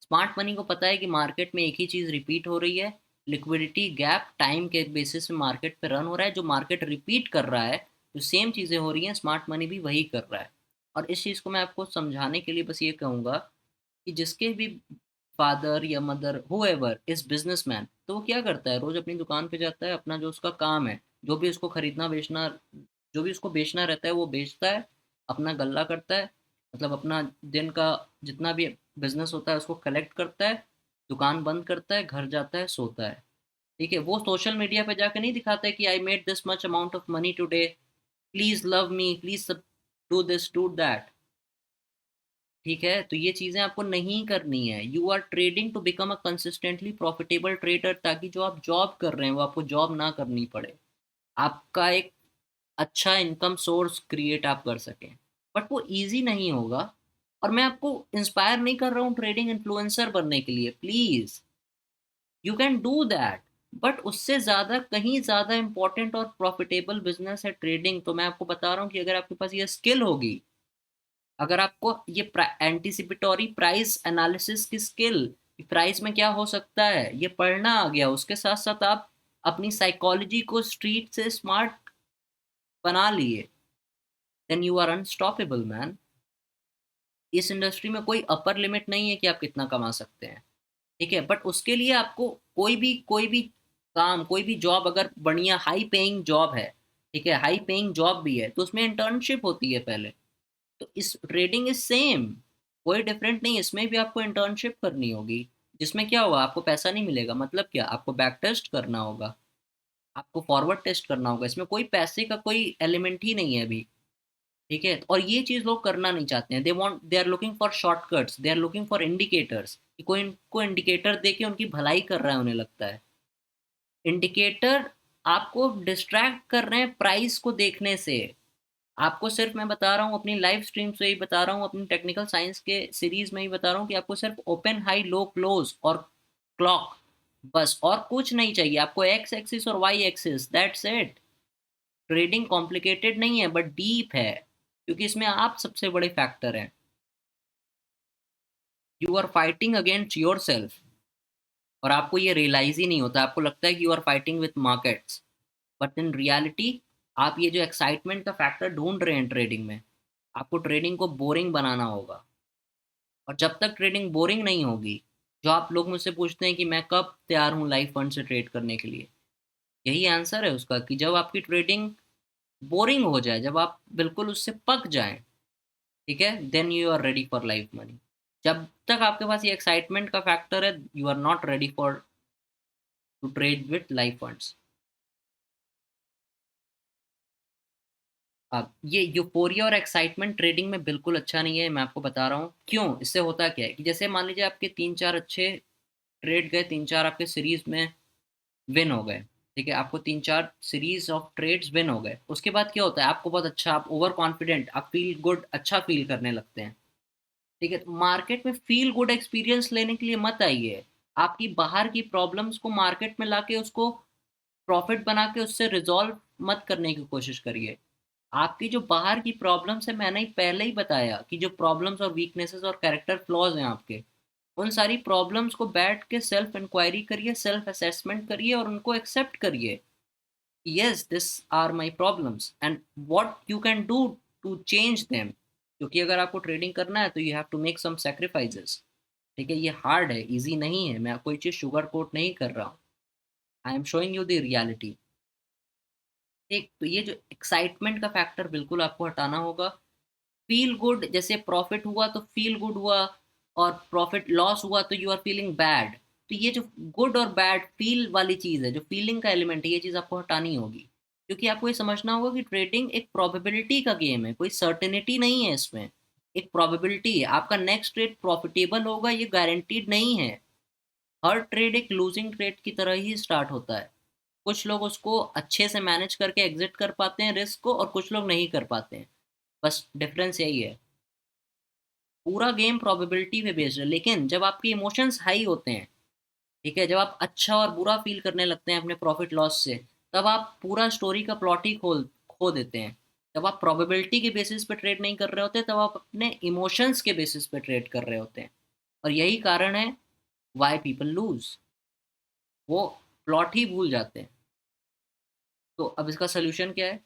स्मार्ट मनी को पता है कि मार्केट में एक ही चीज़ रिपीट हो रही है, लिक्विडिटी गैप टाइम के बेसिस पे मार्केट पे रन हो रहा है, जो मार्केट रिपीट कर रहा है, जो सेम चीज़ें हो रही हैं, स्मार्ट मनी भी वही कर रहा है। और इस चीज़ को मैं आपको समझाने के लिए बस ये कहूँगा कि जिसके भी फादर या मदर हुएवर इज बिजनेसमैन, तो वो क्या करता है, रोज अपनी दुकान पे जाता है, अपना जो उसका काम है, जो भी उसको खरीदना बेचना, जो भी उसको बेचना रहता है वो बेचता है, अपना गल्ला करता है, मतलब अपना दिन का जितना भी बिजनेस होता है उसको कलेक्ट करता है, दुकान बंद करता है, घर जाता है, सोता है। ठीक है, वो सोशल मीडिया पे जाकर नहीं दिखाता है कि I made this much amount of money today, please love me, please do this do that. ठीक है, तो ये चीजें आपको नहीं करनी है। You are trading to become a consistently profitable trader, ताकि जो आप जॉब कर रहे हैं वो आपको जॉब ना करनी पड़े, आपका एक अच्छा इनकम सोर्स क्रिएट आप कर सकें। बट वो इजी नहीं होगा। और मैं आपको इंस्पायर नहीं कर रहा हूँ ट्रेडिंग इन्फ्लुएंसर बनने के लिए, please, you can do that, but उससे ज़्यादा, कहीं ज़्यादा इंपॉर्टेंट और प्रॉफिटेबल बिजनेस है ट्रेडिंग। तो मैं आपको बता रहा हूँ कि अगर आपके पास ये स्किल होगी, अगर आपको ये एंटिसिपेटोरी प्राइस एनालिसिस की स्किल, प्राइस में क्या हो सकता है ये पढ़ना आ गया, उसके साथ साथ आप अपनी साइकोलॉजी को स्ट्रीट से स्मार्ट बना लिए, then you are unstoppable man. इस इंडस्ट्री में कोई अपर लिमिट नहीं है कि आप कितना कमा सकते हैं। ठीक है, बट उसके लिए आपको कोई भी काम, कोई भी जॉब अगर बढ़िया हाई पेइंग जॉब है, ठीक है, हाई पेइंग जॉब भी है, तो उसमें इंटर्नशिप होती है पहले। तो इस ट्रेडिंग इज सेम, कोई डिफरेंट नहीं, इसमें भी आपको इंटर्नशिप करनी होगी। जिसमें क्या होगा, आपको पैसा नहीं मिलेगा, मतलब क्या, आपको बैक टेस्ट करना होगा, आपको फॉरवर्ड टेस्ट करना होगा, इसमें कोई पैसे का कोई एलिमेंट ही नहीं है अभी। ठीक है, और ये चीज लोग करना नहीं चाहते हैं, they are looking for shortcuts, they are looking for indicators, कि कोई इनको इंडिकेटर दे के उनकी भलाई कर रहा है उन्हें लगता है। इंडिकेटर आपको डिस्ट्रैक्ट कर रहे हैं प्राइस को देखने से। आपको सिर्फ, मैं बता रहा हूँ अपनी लाइव स्ट्रीम से ही बता रहा हूँ, अपनी टेक्निकल साइंस के सीरीज में ही बता रहा हूँ कि आपको सिर्फ ओपन हाई लो क्लोज और क्लॉक, बस और कुछ नहीं चाहिए आपको, एक्स एक्सिस और Y axis, that's it. Trading complicated नहीं है बट डीप है, क्योंकि इसमें आप सबसे बड़े फैक्टर हैं। You are fighting against yourself, और आपको ये रियलाइज ही नहीं होता, आपको लगता है कि you are fighting with markets, but in reality आप ये जो एक्साइटमेंट का फैक्टर ढूंढ रहे हैं ट्रेडिंग में, आपको ट्रेडिंग को बोरिंग बनाना होगा। और जब तक ट्रेडिंग बोरिंग नहीं होगी, जो आप लोग मुझसे पूछते हैं कि मैं कब तैयार हूँ लाइव फंड से ट्रेड करने के लिए, यही आंसर है उसका, कि जब आपकी ट्रेडिंग बोरिंग हो जाए, जब आप बिल्कुल उससे पक जाएं, ठीक है, then you are ready for live money. जब तक आपके पास ये एक्साइटमेंट का फैक्टर है, you are not ready for to trade with live funds. अब ये यूफोरिया और एक्साइटमेंट ट्रेडिंग में बिल्कुल अच्छा नहीं है, मैं आपको बता रहा हूँ क्यों। इससे होता क्या है कि जैसे मान लीजिए आपके तीन चार अच्छे ट्रेड गए, तीन चार आपके सीरीज में विन हो गए, ठीक है, आपको तीन चार सीरीज ऑफ ट्रेड्स विन हो गए, उसके बाद क्या होता है, आपको बहुत अच्छा, आप ओवर कॉन्फिडेंट, आप फील गुड, अच्छा फील करने लगते हैं। ठीक है, तो मार्केट में फील गुड एक्सपीरियंस लेने के लिए मत आइए, आपकी बाहर की प्रॉब्लम्स को मार्केट में लाके उसको प्रॉफिट बना के उससे रिजॉल्व मत करने की कोशिश करिए। आपकी जो बाहर की प्रॉब्लम्स है, मैंने ही पहले ही बताया कि जो प्रॉब्लम्स और वीकनेसेस और कैरेक्टर फ्लॉज हैं आपके, उन सारी प्रॉब्लम्स को बैठ के सेल्फ इंक्वायरी करिए, सेल्फ असेसमेंट करिए और उनको एक्सेप्ट करिए। Yes, this are my problems and what you can do to change them. क्योंकि अगर आपको ट्रेडिंग करना है तो you have to make some sacrifices. ठीक है, ये हार्ड है, इजी नहीं है, मैं कोई चीज़ शुगर कोट नहीं कर रहा हूँ, I am showing you the reality. ठीक, तो ये जो एक्साइटमेंट का फैक्टर बिल्कुल आपको हटाना होगा। फील गुड, जैसे प्रॉफिट हुआ तो फील गुड हुआ, और प्रॉफिट लॉस हुआ तो यू आर फीलिंग बैड। तो ये जो गुड और बैड फील वाली चीज़ है, जो फीलिंग का एलिमेंट है, ये चीज़ आपको हटानी होगी। क्योंकि आपको ये समझना होगा कि ट्रेडिंग एक प्रोबेबिलिटी का गेम है, कोई सर्टेनिटी नहीं है इसमें। एक प्रोबेबिलिटी है, आपका नेक्स्ट ट्रेड प्रॉफिटेबल होगा ये गारंटीड नहीं है। हर ट्रेड एक लूजिंग ट्रेड की तरह ही स्टार्ट होता है। कुछ लोग उसको अच्छे से मैनेज करके एग्जिट कर पाते हैं रिस्क को, और कुछ लोग नहीं कर पाते हैं, बस डिफरेंस यही है। पूरा गेम प्रोबेबिलिटी पे बेस्ड है, लेकिन जब आपके इमोशंस हाई होते हैं, ठीक है, जब आप अच्छा और बुरा फील करने लगते हैं अपने प्रॉफिट लॉस से, तब आप पूरा स्टोरी का प्लॉट ही खोल खो देते हैं। जब आप प्रोबेबिलिटी के बेसिस पे ट्रेड नहीं कर रहे होते, तब आप अपने इमोशंस के बेसिस पे ट्रेड कर रहे होते हैं, और यही कारण है वाई पीपल लूज, वो प्लॉट ही भूल जाते हैं। तो अब इसका सोल्यूशन क्या है,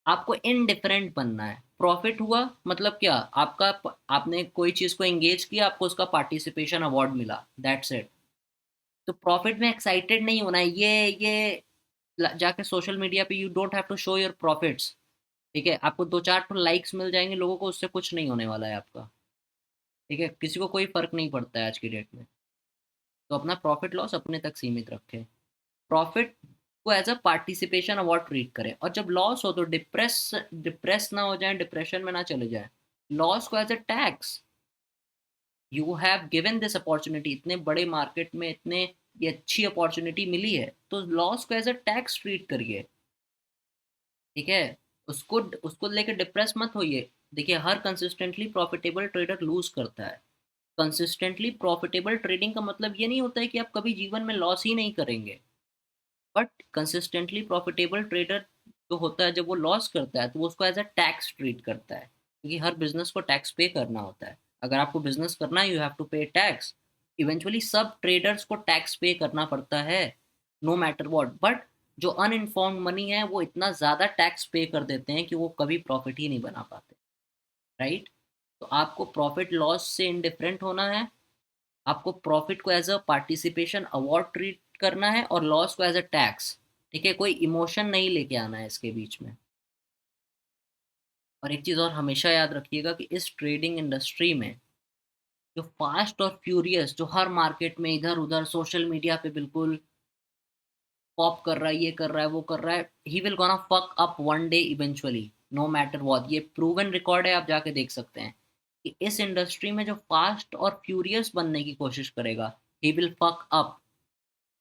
आपको इनडिफरेंट बनना है। प्रॉफिट हुआ मतलब क्या, आपका आपने कोई चीज़ को एंगेज किया, आपको उसका पार्टिसिपेशन अवार्ड मिला, दैट्स इट। तो प्रॉफिट में एक्साइटेड नहीं होना है, ये जाके सोशल मीडिया पे you don't have to show your profits. ठीक है, आपको दो चार तो लाइक्स मिल जाएंगे लोगों को, उससे कुछ नहीं होने वाला है आपका। ठीक है, किसी को कोई फर्क नहीं पड़ता है आज की डेट में। तो अपना प्रॉफिट लॉस अपने तक सीमित रखें, प्रॉफिट को as a participation award treat करें, और जब लॉस हो तो डिप्रेस डिप्रेस ना हो जाए, डिप्रेशन में ना चले जाए। लॉस को as a tax, you have given this opportunity, इतने बड़े मार्केट में इतने ये अच्छी अपॉर्चुनिटी मिली है, तो लॉस को एज अ टैक्स ट्रीट करिए। ठीक है, उसको उसको लेकर डिप्रेस मत होइए। देखिए, हर कंसिस्टेंटली प्रॉफिटेबल ट्रेडर लूज करता है। कंसिस्टेंटली प्रॉफिटेबल ट्रेडिंग का मतलब ये नहीं होता है कि आप कभी जीवन में लॉस ही नहीं करेंगे, बट कंसिस्टेंटली प्रॉफिटेबल ट्रेडर जो होता है, जब वो लॉस करता है तो वो उसको एज अ टैक्स ट्रीट करता है, क्योंकि हर बिजनेस को टैक्स पे करना होता है। अगर आपको बिजनेस करना है, यू हैव टू पे टैक्स। इवेंचुअली सब ट्रेडर्स को टैक्स पे करना पड़ता है, नो मैटर वॉट, बट जो अनइन्फॉर्म्ड मनी है वो इतना ज़्यादा टैक्स पे कर देते हैं कि वो कभी प्रॉफिट ही नहीं बना पाते, राइट। तो आपको प्रॉफिट लॉस से इंडिफरेंट होना है, आपको प्रॉफिट को as a participation award treat करना है, और लॉस को एज अ टैक्स। ठीक है, कोई इमोशन नहीं लेके आना है इसके बीच में। और एक चीज़ और हमेशा याद रखिएगा कि इस ट्रेडिंग इंडस्ट्री में जो फास्ट और फ्यूरियस, जो हर मार्केट में इधर-उधर सोशल मीडिया पे बिल्कुल पॉप कर रहा है, ये कर रहा है, वो कर रहा है, he will gonna fuck up one day eventually, no matter what. ये प्रूवन रिकॉर्ड है, आप जाके देख सकते हैं कि इस इंडस्ट्री में जो फास्ट और फ्यूरियस बनने की कोशिश करेगा, ही विल फक अप।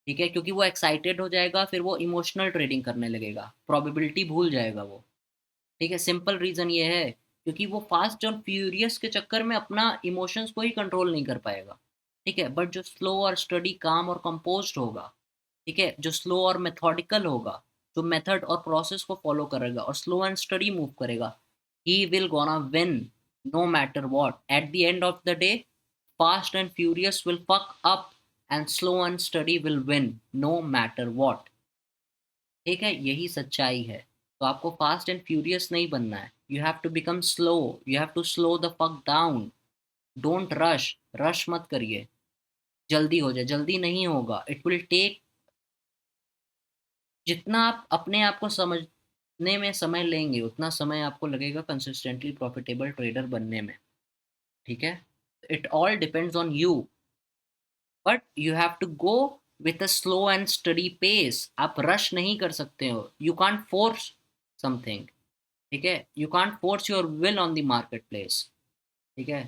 ठीक है? क्योंकि वो एक्साइटेड हो जाएगा, फिर वो इमोशनल ट्रेडिंग करने लगेगा, प्रोबेबिलिटी भूल जाएगा वो। ठीक है? सिंपल रीज़न ये है, क्योंकि वो फास्ट और फ्यूरियस के चक्कर में अपना इमोशंस को ही कंट्रोल नहीं कर पाएगा। ठीक है? बट जो स्लो और स्टडी, काम और कंपोज़्ड होगा, ठीक है? जो स्लो और मेथोडिकल होगा, जो मेथड और प्रोसेस को फ़ॉलो करेगा और स्लो एंड स्टडी मूव करेगा, he will gonna win no matter what. At the end of the day, fast and furious will fuck up and slow and steady will win no matter what. ठीक है? यही सच्चाई है। तो आपको fast and furious नहीं बनना है। You have to become slow, you have to slow the fuck down. Don't rush, rush मत करिए। जल्दी हो जाए, जल्दी नहीं होगा। इट विल टेक, जितना आप अपने आप को समझने में समय लेंगे, उतना समय आपको लगेगा कंसिस्टेंटली प्रॉफिटेबल ट्रेडर बनने में। ठीक है? It all depends on you, but you have to go with a slow and steady pace. आप रश नहीं कर सकते हो। You can't force something. ठीक है? You can't force your will on the market place. ठीक है?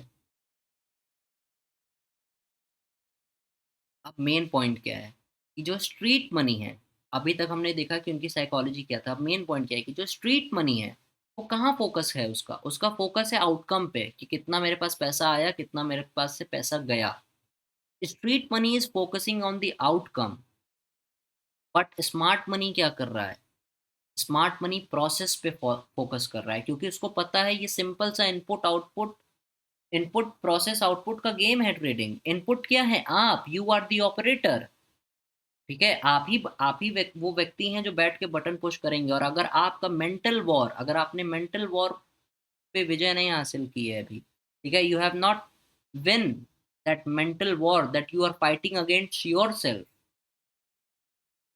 अब मेन पॉइंट क्या है कि जो स्ट्रीट मनी है, अभी तक हमने देखा कि उनकी साइकोलॉजी क्या था। अब मेन पॉइंट क्या है कि जो स्ट्रीट मनी है, वो कहाँ फोकस है उसका? उसका फोकस है आउटकम पे, कि कितना मेरे पास पैसा आया, कितना मेरे पास से पैसा गया। Street money is focusing on the outcome. But smart money क्या कर रहा है? स्मार्ट मनी प्रोसेस पे फोकस कर रहा है, क्योंकि उसको पता है ये सिंपल सा input output, input process output का गेम है ट्रेडिंग। इनपुट क्या है? आप, यू आर द ऑपरेटर। ठीक है? आप ही वो व्यक्ति हैं जो बैठ के बटन पुश करेंगे। और अगर आपका मेंटल वॉर, अगर आपने मेंटल वॉर पे विजय नहीं हासिल की है अभी, ठीक है, you have not win that mental war that you are fighting against yourself.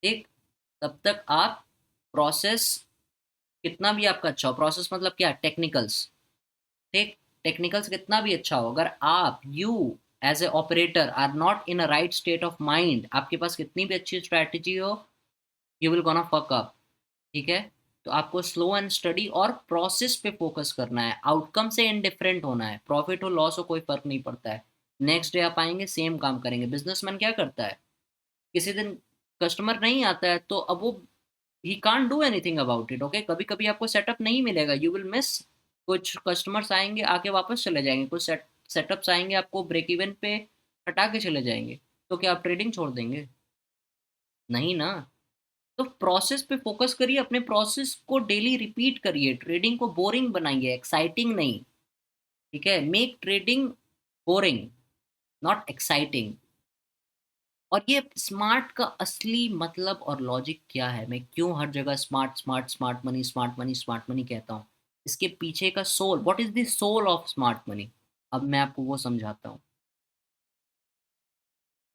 ठीक? तब तक आप प्रोसेस, कितना भी आपका अच्छा हो, प्रोसेस मतलब क्या? टेक्निकल्स। ठीक? टेक्निकल्स कितना भी अच्छा हो, अगर आप, you as a operator are not in a right state of mind, आपके पास कितनी भी अच्छी स्ट्रैटेजी हो, you will gonna fuck up. ठीक है? तो आपको स्लो एंड स्टडी और प्रोसेस पे फोकस करना है। आउटकम से इनडिफरेंट होना है। प्रॉफिट हो, लॉस हो, कोई फर्क नहीं पड़ता है। नेक्स्ट डे आप आएंगे, सेम काम करेंगे। बिजनेसमैन क्या करता है? किसी दिन कस्टमर नहीं आता है, तो अब वो, he can't do anything about it. Okay, कभी कभी आपको सेटअप नहीं मिलेगा, यू विल मिस। कुछ कस्टमर्स आएंगे, आके वापस चले जाएंगे। कुछ सेटअप्स आएंगे, आपको ब्रेक इवन पे हटा के चले जाएंगे। तो क्या आप ट्रेडिंग छोड़ देंगे? नहीं ना। तो प्रोसेस पे फोकस करिए, अपने प्रोसेस को डेली रिपीट करिए। ट्रेडिंग को बोरिंग बनाइए, एक्साइटिंग नहीं। ठीक है? Make trading boring, not exciting. और ये स्मार्ट का असली मतलब और लॉजिक क्या है, मैं क्यों हर जगह smart smart smart money smart money smart money कहता हूँ? इसके पीछे का soul, what is the soul of smart money? अब मैं आपको वो समझाता हूँ।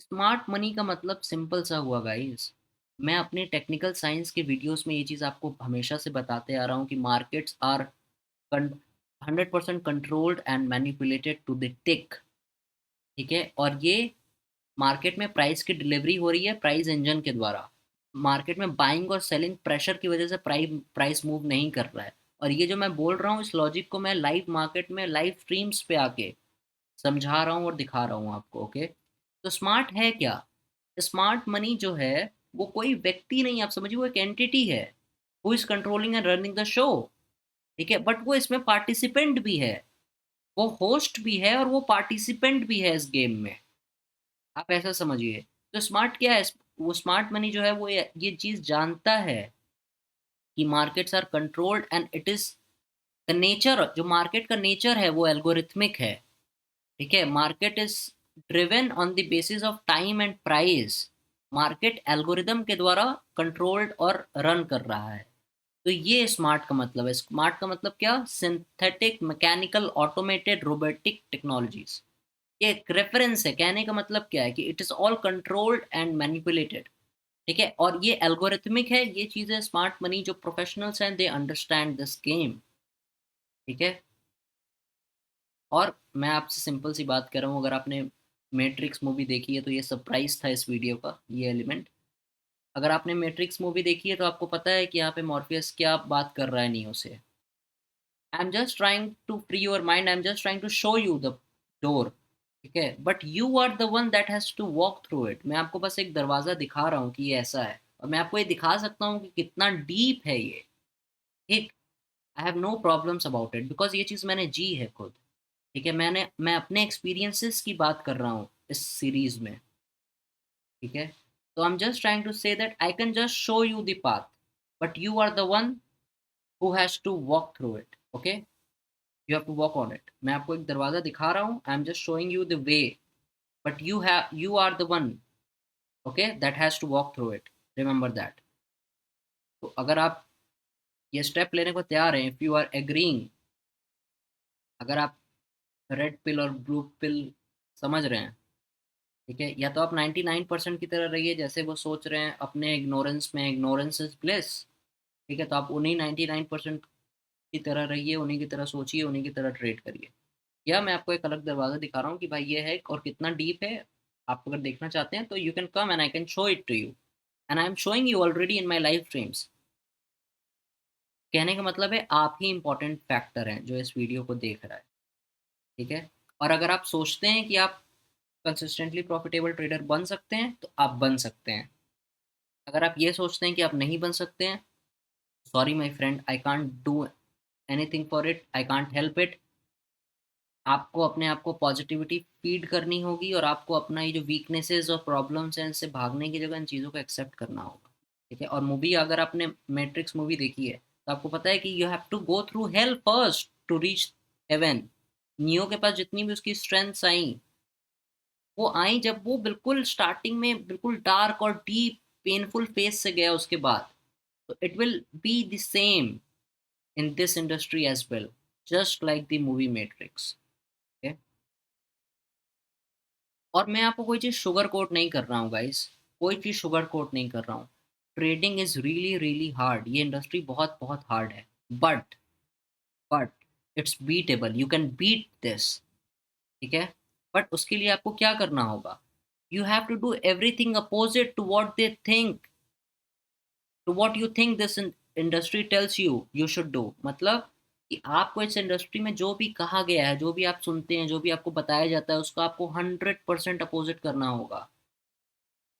स्मार्ट मनी का मतलब सिंपल सा हुआ गाइस। मैं अपने टेक्निकल साइंस के वीडियोस में ये चीज़ आपको हमेशा से बताते आ रहा हूँ कि markets are 100% controlled and manipulated to the tick. ठीक है? और ये मार्केट में प्राइस की डिलीवरी हो रही है प्राइस इंजन के द्वारा। मार्केट में बाइंग और सेलिंग प्रेशर की वजह से प्राइस प्राइस मूव नहीं कर रहा है। और ये जो मैं बोल रहा हूँ, इस लॉजिक को मैं लाइव मार्केट में लाइव स्ट्रीम्स पे आके समझा रहा हूँ और दिखा रहा हूँ आपको। ओके? तो स्मार्ट है क्या? स्मार्ट मनी जो है, वो कोई व्यक्ति नहीं, आप समझिए, वो एक एंटिटी है, who is controlling and running the show. ठीक है? बट वो इसमें पार्टिसिपेंट भी है, वो होस्ट भी है और वो पार्टिसिपेंट भी है इस गेम में। आप ऐसा समझिए। तो स्मार्ट क्या है? वो स्मार्ट मनी जो है, वो ये चीज जानता है कि markets are controlled and it is the nature, जो मार्केट का नेचर है वो एल्गोरिथमिक है। ठीक है? Market is driven on the basis of time and price. Market algorithm के द्वारा कंट्रोल्ड और रन कर रहा है। तो ये स्मार्ट का मतलब है। स्मार्ट का मतलब क्या? Synthetic, mechanical, automated, robotic technologies. ये एक रेफरेंस है। कहने का मतलब क्या है कि it is all controlled and manipulated. ठीक है? और ये एल्गोरिथमिक है। ये चीजें स्मार्ट मनी, जो प्रोफेशनल्स हैं, दे अंडरस्टैंड दिस गेम। ठीक है? और मैं आपसे सिंपल सी बात कर रहा हूँ, अगर आपने मैट्रिक्स मूवी देखी है तो ये सरप्राइज़ था इस वीडियो का, ये एलिमेंट। अगर आपने मैट्रिक्स मूवी देखी है तो आपको पता है कि यहाँ पे मॉर्फियस क्या बात कर रहा है नियो से। I am just trying to free your mind, I am just trying to show you the door, ठीक है? But you are the one that has to walk through it. मैं आपको बस एक दरवाज़ा दिखा रहा हूँ कि ये ऐसा है, और मैं आपको ये दिखा सकता हूँ कि कितना डीप है ये, ठीक? I have no problems about it because ये चीज़ मैंने जी है खुद, ठीक है? मैं अपने एक्सपीरियंसेस की बात कर रहा हूँ इस सीरीज़ में, ठीक है? तो I am just trying to say that I can just show you the path, but you are the one who has to walk through it, okay? You have to walk on it. मैं आपको एक दरवाज़ा दिखा रहा हूँ, I am just showing you the way, but you are the one, okay, that has to walk through it, remember that. तो अगर आप ये स्टेप लेने को तैयार हैं, इफ यू आर एग्रीइंग, अगर आप रेड पिल और ब्लू पिल समझ रहे हैं, ठीक है? या तो आप 99% की तरह रहिए जैसे वो सोच रहे हैं अपने इग्नोरेंस में, इग्नोरेंस इज़ ब्लिस, ठीक है? तो आप उन्हीं 99% की तरह रहिए, उन्हीं की तरह सोचिए, उन्हीं की तरह ट्रेड करिए। या मैं आपको एक अलग दरवाज़ा दिखा रहा हूँ कि भाई ये है और कितना डीप है। आप अगर देखना चाहते हैं तो you can come and I can show it to you, and I am showing you already in my live streams. कहने का मतलब है आप ही इम्पोर्टेंट फैक्टर हैं जो इस वीडियो को देख रहा है, ठीक है? और अगर आप सोचते हैं कि आप कंसिस्टेंटली प्रॉफिटेबल ट्रेडर बन सकते हैं तो आप बन सकते हैं। अगर आप ये सोचते हैं कि आप नहीं बन सकते हैं, sorry my friend, I can't do anything for it, I can't help it. आपको अपने आप को पॉजिटिविटी फीड करनी होगी और आपको अपना ये जो वीकनेसेस और प्रॉब्लम्स हैं इनसे भागने की जगह इन चीज़ों को एक्सेप्ट करना होगा, ठीक है? और मूवी अगर आपने मैट्रिक्स मूवी देखी है तो आपको पता है कि you have to go through hell first to reach heaven. Neo के पास जितनी भी उसकी स्ट्रेंथ्स आई, वो आई जब वो बिल्कुल स्टार्टिंग में बिल्कुल डार्क और डीप पेनफुल फेज से गया उसके बाद। तो it will be the same in this industry as well, just like the movie Matrix, okay? और मैं आपको कोई चीज़ शुगर कोट नहीं कर रहा हूँ गाइस, कोई चीज़ शुगर कोट नहीं कर रहा हूँ। Trading is really really hard, ये इंडस्ट्री बहुत बहुत हार्ड है, but but it's beatable, you can beat this, ठीक है? बट उसके लिए आपको क्या करना होगा? You have to do everything opposite to what they think, to what you think this industry tells you you should do. मतलब कि आपको इस इंडस्ट्री में जो भी कहा गया है, जो भी आप सुनते हैं, जो भी आपको बताया जाता है, उसका आपको 100% अपोजिट करना होगा,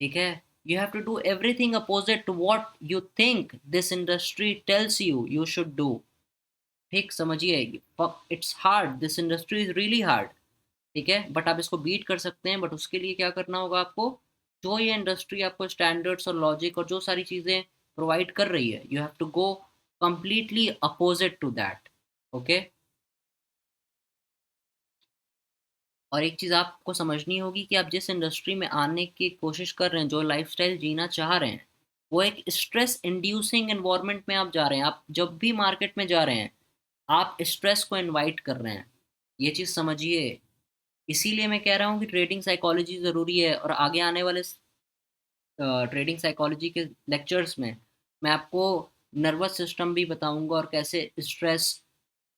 ठीक है? You have to do everything opposite to what you think this industry tells you you should do, ठीक? समझिए, it's hard, this industry is really hard, ठीक है? बट आप इसको बीट कर सकते हैं, बट उसके लिए क्या करना होगा आपको? जो ये इंडस्ट्री आपको स्टैंडर्ड्स और लॉजिक और जो सारी चीज़ें प्रोवाइड कर रही है, you have to go completely opposite to that, okay? और एक चीज़ आपको समझनी होगी कि आप जिस इंडस्ट्री में आने की कोशिश कर रहे हैं, जो लाइफस्टाइल जीना चाह रहे हैं, वो एक स्ट्रेस इंड्यूसिंग एनवायरनमेंट में आप जा रहे हैं। आप जब भी मार्केट में जा रहे हैं, आप स्ट्रेस को इनवाइट कर रहे हैं, ये चीज़ समझिए। इसीलिए मैं कह रहा हूँ कि ट्रेडिंग साइकोलॉजी ज़रूरी है, और आगे आने वाले ट्रेडिंग साइकोलॉजी के लेक्चर्स में मैं आपको नर्वस सिस्टम भी बताऊंगा और कैसे स्ट्रेस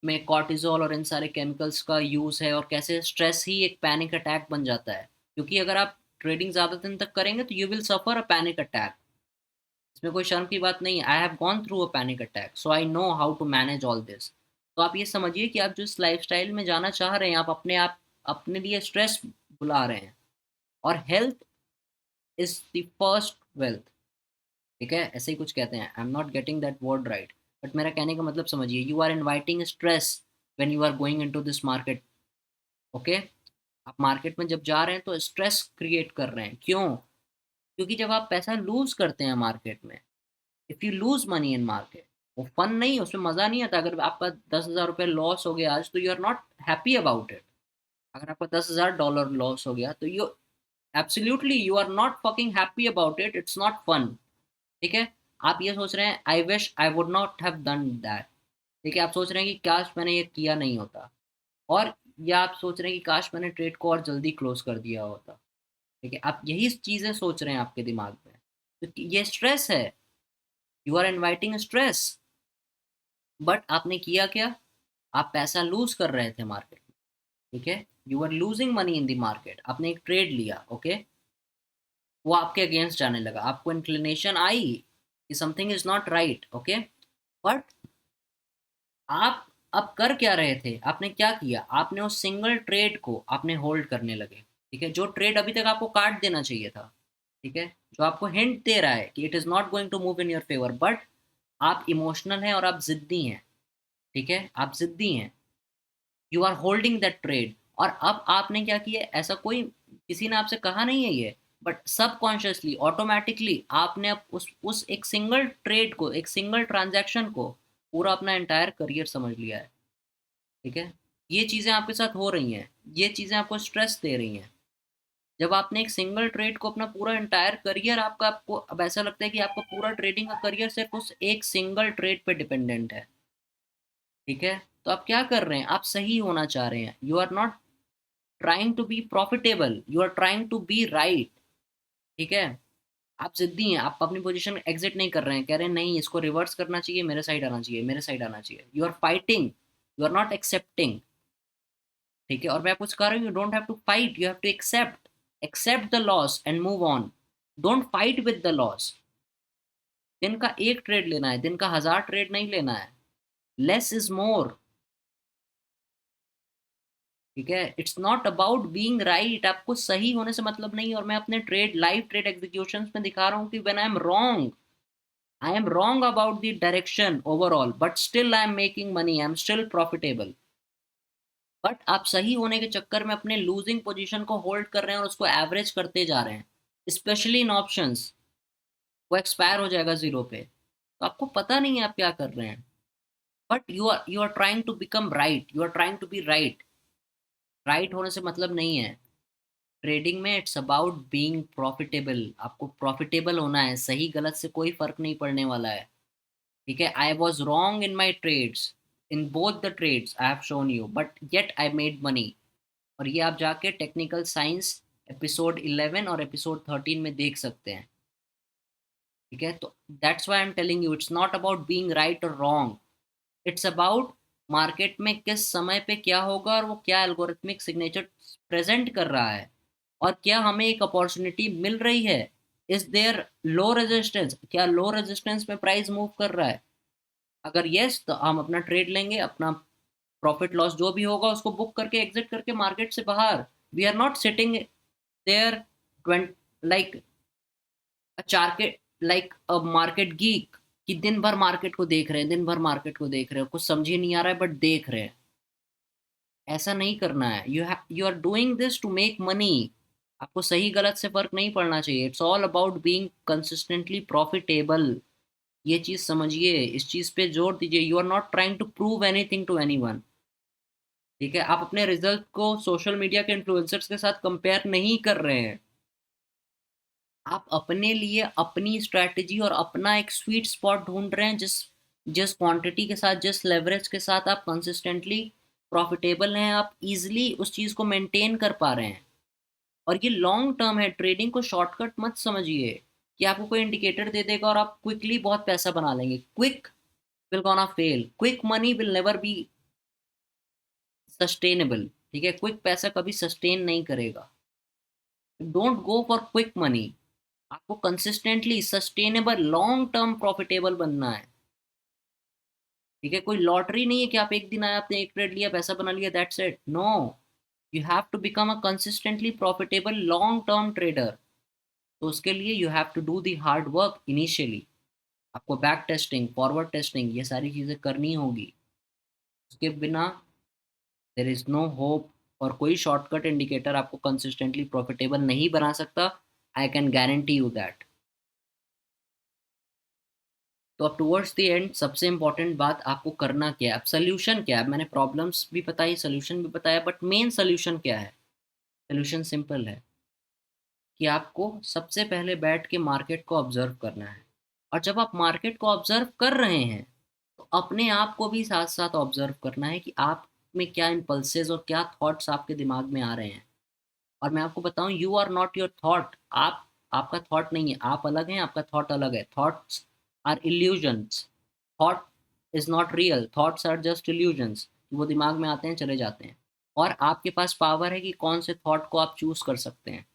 में कॉर्टिज़ोल और इन सारे केमिकल्स का यूज़ है, और कैसे स्ट्रेस ही एक पैनिक अटैक बन जाता है। क्योंकि अगर आप ट्रेडिंग ज़्यादा दिन तक करेंगे तो you will suffer a panic attack. इसमें कोई शर्म की बात नहीं है। I have gone through a panic attack, so I know how to manage all this. तो आप ये समझिए कि आप जिस लाइफस्टाइल में जाना चाह रहे हैं, आप अपने लिए स्ट्रेस बुला रहे हैं, और health is the first wealth, ठीक है? ऐसे ही कुछ कहते हैं, I am not getting that word right, but मेरा कहने का मतलब समझिए, you are inviting stress when you are going into this market, okay? आप मार्केट में जब जा रहे हैं तो स्ट्रेस क्रिएट कर रहे हैं, क्यों? क्योंकि जब आप पैसा लूज करते हैं मार्केट में, if you lose money in market, वो फन नहीं है, उसमें मजा नहीं आता। अगर आपका 10,000 रुपये लॉस हो गया आज, तो you are not happy about it. अगर आपका $10,000 लॉस हो गया तो you absolutely you are not fucking happy about it, it's not fun, ठीक है? आप ये सोच रहे हैं I wish I would not have done that, ठीक है? आप सोच रहे हैं कि काश मैंने ये किया नहीं होता, और या आप सोच रहे हैं कि काश मैंने ट्रेड को और जल्दी क्लोज कर दिया होता, ठीक है? आप यही चीज़ें सोच रहे हैं आपके दिमाग में, तो ये स्ट्रेस है, you are inviting stress. But आपने किया क्या? आप पैसा लूज कर रहे थे मार्केट में, ठीक है, you are losing money in the market, आपने एक ट्रेड लिया, ओके, वो आपके अगेंस्ट जाने लगा, आपको इंक्लिनेशन आई कि something is not right, okay, but आप अब कर क्या रहे थे, आपने क्या किया, आपने उस सिंगल ट्रेड को आपने होल्ड करने लगे, ठीक है, जो ट्रेड अभी तक आपको काट देना चाहिए था, ठीक है, जो आपको हिंट दे रहा है कि it is not going to move in your favour, but आप इमोशनल हैं और आप जिद्दी हैं, ठीक है, आप जिद्दी हैं, you are holding that trade, और अब आपने क्या किया, ऐसा कोई किसी ने आपसे कहा नहीं है ये, बट सबकॉन्शियसली ऑटोमेटिकली आपने अब उस एक सिंगल ट्रेड को, एक सिंगल ट्रांजैक्शन को पूरा अपना एंटायर करियर समझ लिया है, ठीक है, ये चीज़ें आपके साथ हो रही हैं, ये चीज़ें आपको स्ट्रेस दे रही हैं, जब आपने एक सिंगल ट्रेड को अपना पूरा एंटायर करियर आपका, आपको अब ऐसा लगता है कि आपका पूरा ट्रेडिंग का करियर सिर्फ उस एक सिंगल ट्रेड पे डिपेंडेंट है, ठीक है, तो आप क्या कर रहे हैं, आप सही होना चाह रहे हैं, you are not trying to be profitable, you are trying to be right, ठीक है, आप जिद्दी हैं, आप अपनी पोजीशन एग्जिट नहीं कर रहे हैं, कह रहे हैं नहीं इसको रिवर्स करना चाहिए, मेरे साइड आना चाहिए, मेरे साइड आना चाहिए, you are fighting, you are not accepting, ठीक है, और मैं आपको सिखा रहा हूँ, you don't have to fight, you have to accept, accept the loss and move on, don't fight with the loss, दिन का एक ट्रेड लेना है, दिन का 1000 ट्रेड नहीं लेना है, लेस इज मोर, ठीक है, it's not about being right, आपको सही होने से मतलब नहीं, और मैं अपने ट्रेड लाइव ट्रेड एग्जीक्यूशंस में दिखा रहा हूँ कि when I am wrong about the direction overall, but still I am making money, I am still profitable, but आप सही होने के चक्कर में अपने लूजिंग पोजीशन को होल्ड कर रहे हैं और उसको एवरेज करते जा रहे हैं, स्पेशली इन ऑप्शंस, वो एक्सपायर हो जाएगा जीरो पे, तो आपको पता नहीं है आप क्या कर रहे हैं, but you are trying to become right, you are trying to be right, right होने से मतलब नहीं है, ट्रेडिंग में इट्स अबाउट बीइंग प्रॉफिटेबल, आपको प्रॉफिटेबल होना है, सही गलत से कोई फर्क नहीं पड़ने वाला है, ठीक है, I was wrong in my trades, in both the trades I have shown you, but yet I made money, और ये आप जाके टेक्निकल साइंस एपिसोड 11 और एपिसोड 13 में देख सकते हैं, ठीक है, तो that's why I am telling you, it's not about being right और रॉन्ग, इट्स अबाउट मार्केट में किस समय पे क्या होगा और वो क्या एल्गोरिथमिक सिग्नेचर प्रेजेंट कर रहा है, और क्या हमें एक अपॉर्चुनिटी मिल रही है, इज देयर लो रेजिस्टेंस, क्या लो रेजिस्टेंस में प्राइस मूव कर रहा है, अगर यस तो हम अपना ट्रेड लेंगे, अपना प्रॉफिट लॉस जो भी होगा उसको बुक करके एग्जिट करके मार्केट से बाहर, we are not sitting there twenty like a chart, like a market geek, कि दिन भर मार्केट को देख रहे हैं, दिन भर मार्केट को देख रहे हो, कुछ समझ ही नहीं आ रहा है बट देख रहे हैं, ऐसा नहीं करना है, you are doing this to make money, आपको सही गलत से फर्क नहीं पड़ना चाहिए, it's all about being consistently profitable, ये चीज समझिए, इस चीज पे जोर दीजिए, you are not trying to prove anything to anyone, ठीक है, आप अपने रिजल्ट को सोशल मीडिया के इन्फ्लुएंसर्स के साथ कंपेयर नहीं कर रहे हैं, आप अपने लिए अपनी स्ट्रैटेजी और अपना एक स्वीट स्पॉट ढूंढ रहे हैं, जिस जिस क्वांटिटी के साथ, जिस लेवरेज के साथ आप कंसिस्टेंटली प्रॉफिटेबल हैं, आप इजीली उस चीज़ को मेंटेन कर पा रहे हैं, और ये लॉन्ग टर्म है, ट्रेडिंग को शॉर्टकट मत समझिए कि आपको कोई इंडिकेटर दे देगा और आप क्विकली बहुत पैसा बना लेंगे, quick will gonna fail, quick money will never be sustainable, ठीक है, क्विक पैसा कभी सस्टेन नहीं करेगा, don't go for quick money, आपको consistently sustainable long term profitable बनना है, ठीक है, कोई लॉटरी नहीं है कि आप एक दिन आए, आपने एक ट्रेड लिया, पैसा बना लिया, that's it, no, you have to become a consistently profitable long term trader, तो उसके लिए you have to do the hard work initially, आपको बैक टेस्टिंग, फॉरवर्ड टेस्टिंग, ये सारी चीज़ें करनी होगी, उसके बिना देर इज नो होप, और कोई शॉर्टकट इंडिकेटर आपको कंसिस्टेंटली प्रॉफिटेबल नहीं बना सकता, I can guarantee you that, तो अब टुवर्ड्स द एंड सबसे इंपॉर्टेंट बात आपको करना क्या है, अब सोल्यूशन क्या है, मैंने प्रॉब्लम्स भी बताई, सोल्यूशन भी बताया, बट मेन सोल्यूशन क्या है, सोल्यूशन सिंपल है कि आपको सबसे पहले बैठ के मार्केट को ऑब्जर्व करना है, और जब आप मार्केट को ऑब्जर्व कर रहे हैं तो अपने आप को भी साथ साथ ऑब्जर्व करना है कि आप में क्या इम्पल्सेस और क्या थॉट्स आपके दिमाग में आ रहे हैं, और मैं आपको बताऊं, you are not your thought, आप आपका थॉट नहीं है, आप अलग हैं, आपका थॉट अलग है, thoughts are illusions, thought is not real, thoughts are just illusions, वो दिमाग में आते हैं चले जाते हैं, और आपके पास पावर है कि कौन से थॉट को आप चूज़ कर सकते हैं,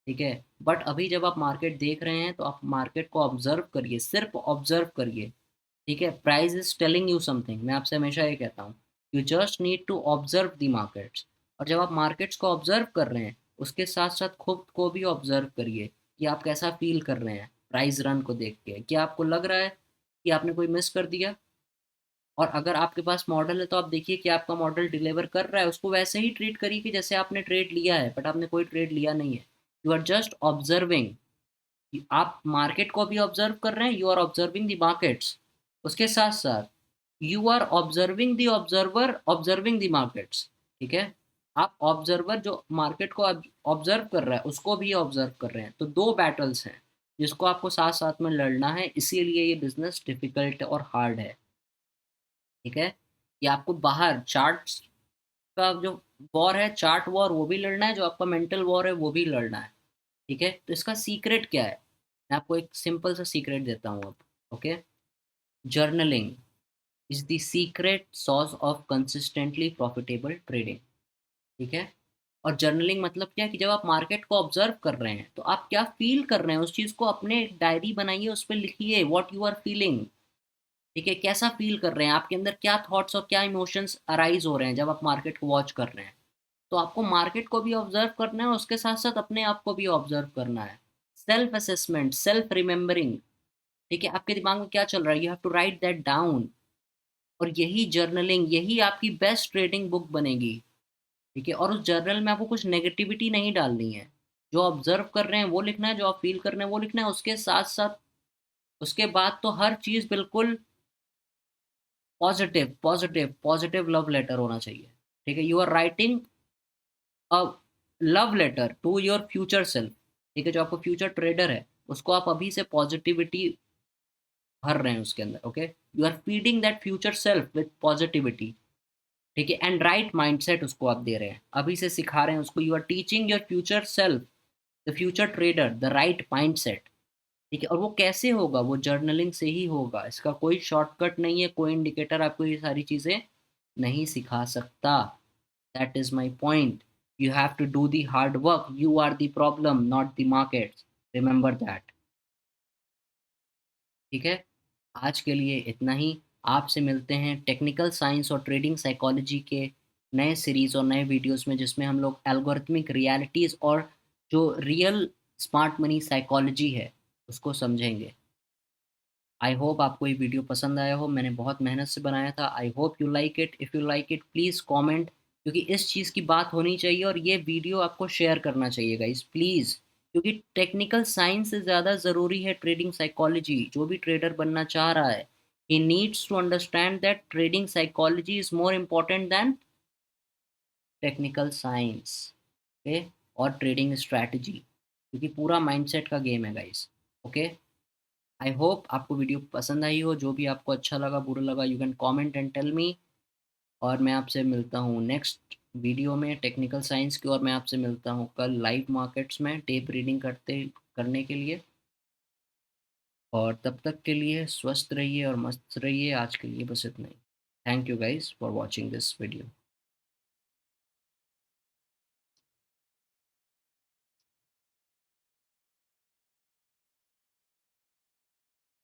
ठीक है? बट अभी जब आप मार्केट देख रहे हैं, तो आप मार्केट को ऑब्ज़र्व करिए, सिर्फ़ ऑब्ज़र्व करिए, ठीक है? Price is telling you something, मैं आपसे हमेशा ये कहता हूँ, you just need to observe the markets. और जब आप मार्केट्स को ऑब्ज़र्व कर रहे हैं, उसके साथ-साथ खुद को भी ऑब्ज़र्व करिए कि आप कैसा फ़ील कर रहे हैं प्राइस रन को देख के। क्या आपको लग रहा है कि आपने कोई मिस कर दिया? और अगर आपके पास मॉडल है, तो आप देखिए कि आपका मॉडल डिलीवर कर रहा है, उसको वैसे ही ट्रीट करिए कि जैसे आपने ट्रेड लिया है, बट आपने कोई ट्रेड लिया नहीं है। You are just observing. आप मार्केट को भी ऑब्जर्व कर रहे हैं, you are observing the markets. उसके साथ साथ you are observing the observer observing the markets, ठीक है? आप ऑब्जर्वर जो मार्केट को ऑब्जर्व कर रहा है, उसको भी ऑब्जर्व कर रहे हैं, तो दो बैटल्स हैं जिसको आपको साथ साथ में लड़ना है, इसीलिए ये बिजनेस डिफिकल्ट और हार्ड है, ठीक है? ये आपको बाहर चार्ट्स का जो वॉर है, चार्ट वॉर, वो भी लड़ना है, जो आपका मेंटल वॉर है वो भी लड़ना है, ठीक है? तो इसका सीक्रेट क्या है? मैं आपको एक सिंपल सा सीक्रेट देता हूँ अब, okay? Journaling is the secret swords of consistently profitable trading, ठीक है? और जर्नलिंग मतलब क्या है कि जब आप मार्केट को ऑब्जर्व कर रहे हैं, तो आप क्या फील कर रहे हैं उस चीज़ को अपने डायरी बनाइए, उस पर लिखिए व्हाट यू आर फीलिंग, ठीक है? कैसा फील कर रहे हैं, आपके अंदर क्या थॉट्स और क्या इमोशंस अराइज हो रहे हैं जब आप मार्केट को वॉच कर रहे हैं। तो आपको मार्केट को भी ऑब्जर्व करना है, उसके साथ साथ अपने आप को भी ऑब्जर्व करना है। सेल्फ असेसमेंट, सेल्फ रिमेम्बरिंग, ठीक है? आपके दिमाग में क्या चल रहा है, you have to write that down. और यही जर्नलिंग, यही आपकी बेस्ट ट्रेडिंग बुक बनेगी, ठीक है? और उस जर्नल में आपको कुछ नेगेटिविटी नहीं डालनी है। जो ऑब्जर्व कर रहे हैं वो लिखना है, जो आप फील कर रहे हैं वो लिखना है, उसके साथ साथ उसके बाद तो हर चीज़ बिल्कुल positive positive positive love letter होना चाहिए, ठीक है? You are writing a love letter to your future self, ठीक है? जो आपको फ्यूचर ट्रेडर है, उसको आप अभी से पॉजिटिविटी भर रहे हैं उसके अंदर, okay? You are feeding that future self with positivity, ठीक है? एंड राइट माइंडसेट उसको आप दे रहे हैं, अभी से सिखा रहे हैं उसको, you are teaching your future self, the future trader, the right mindset, ठीक है? और वो कैसे होगा? वो जर्नलिंग से ही होगा, इसका कोई शॉर्टकट नहीं है, कोई इंडिकेटर आपको ये सारी चीज़ें नहीं सिखा सकता। That is my point. You have to do the hard work. You are the problem, not the markets. Remember that. ठीक है? आज के लिए इतना ही। आपसे मिलते हैं टेक्निकल साइंस और ट्रेडिंग साइकोलॉजी के नए सीरीज़ और नए वीडियोस में, जिसमें हम लोग एल्गोरिथमिक रियलिटीज़ और जो रियल स्मार्ट मनी साइकोलॉजी है, उसको समझेंगे। आई होप आपको ये वीडियो पसंद आया हो, मैंने बहुत मेहनत से बनाया था। I hope you like it. If you like it please comment, क्योंकि इस चीज़ की बात होनी चाहिए और ये वीडियो आपको शेयर करना चाहिए गाइस प्लीज़, क्योंकि टेक्निकल साइंस से ज़्यादा ज़रूरी है ट्रेडिंग साइकोलॉजी। जो भी ट्रेडर बनना चाह रहा है, he needs to understand that trading psychology is more important than technical science, okay? और ट्रेडिंग स्ट्रैटेजी, क्योंकि पूरा माइंडसेट का गेम है गाइस, ओके? आई होप आपको वीडियो पसंद आई हो। जो भी आपको अच्छा लगा, बुरा लगा, you can comment and tell me. और मैं आपसे मिलता हूँ नेक्स्ट वीडियो में टेक्निकल साइंस की, और मैं आपसे मिलता हूँ कल लाइव मार्केट्स में टेप रीडिंग करने के लिए। और तब तक के लिए स्वस्थ रहिए और मस्त रहिए। आज के लिए बस इतना ही। Thank you guys for watching this video.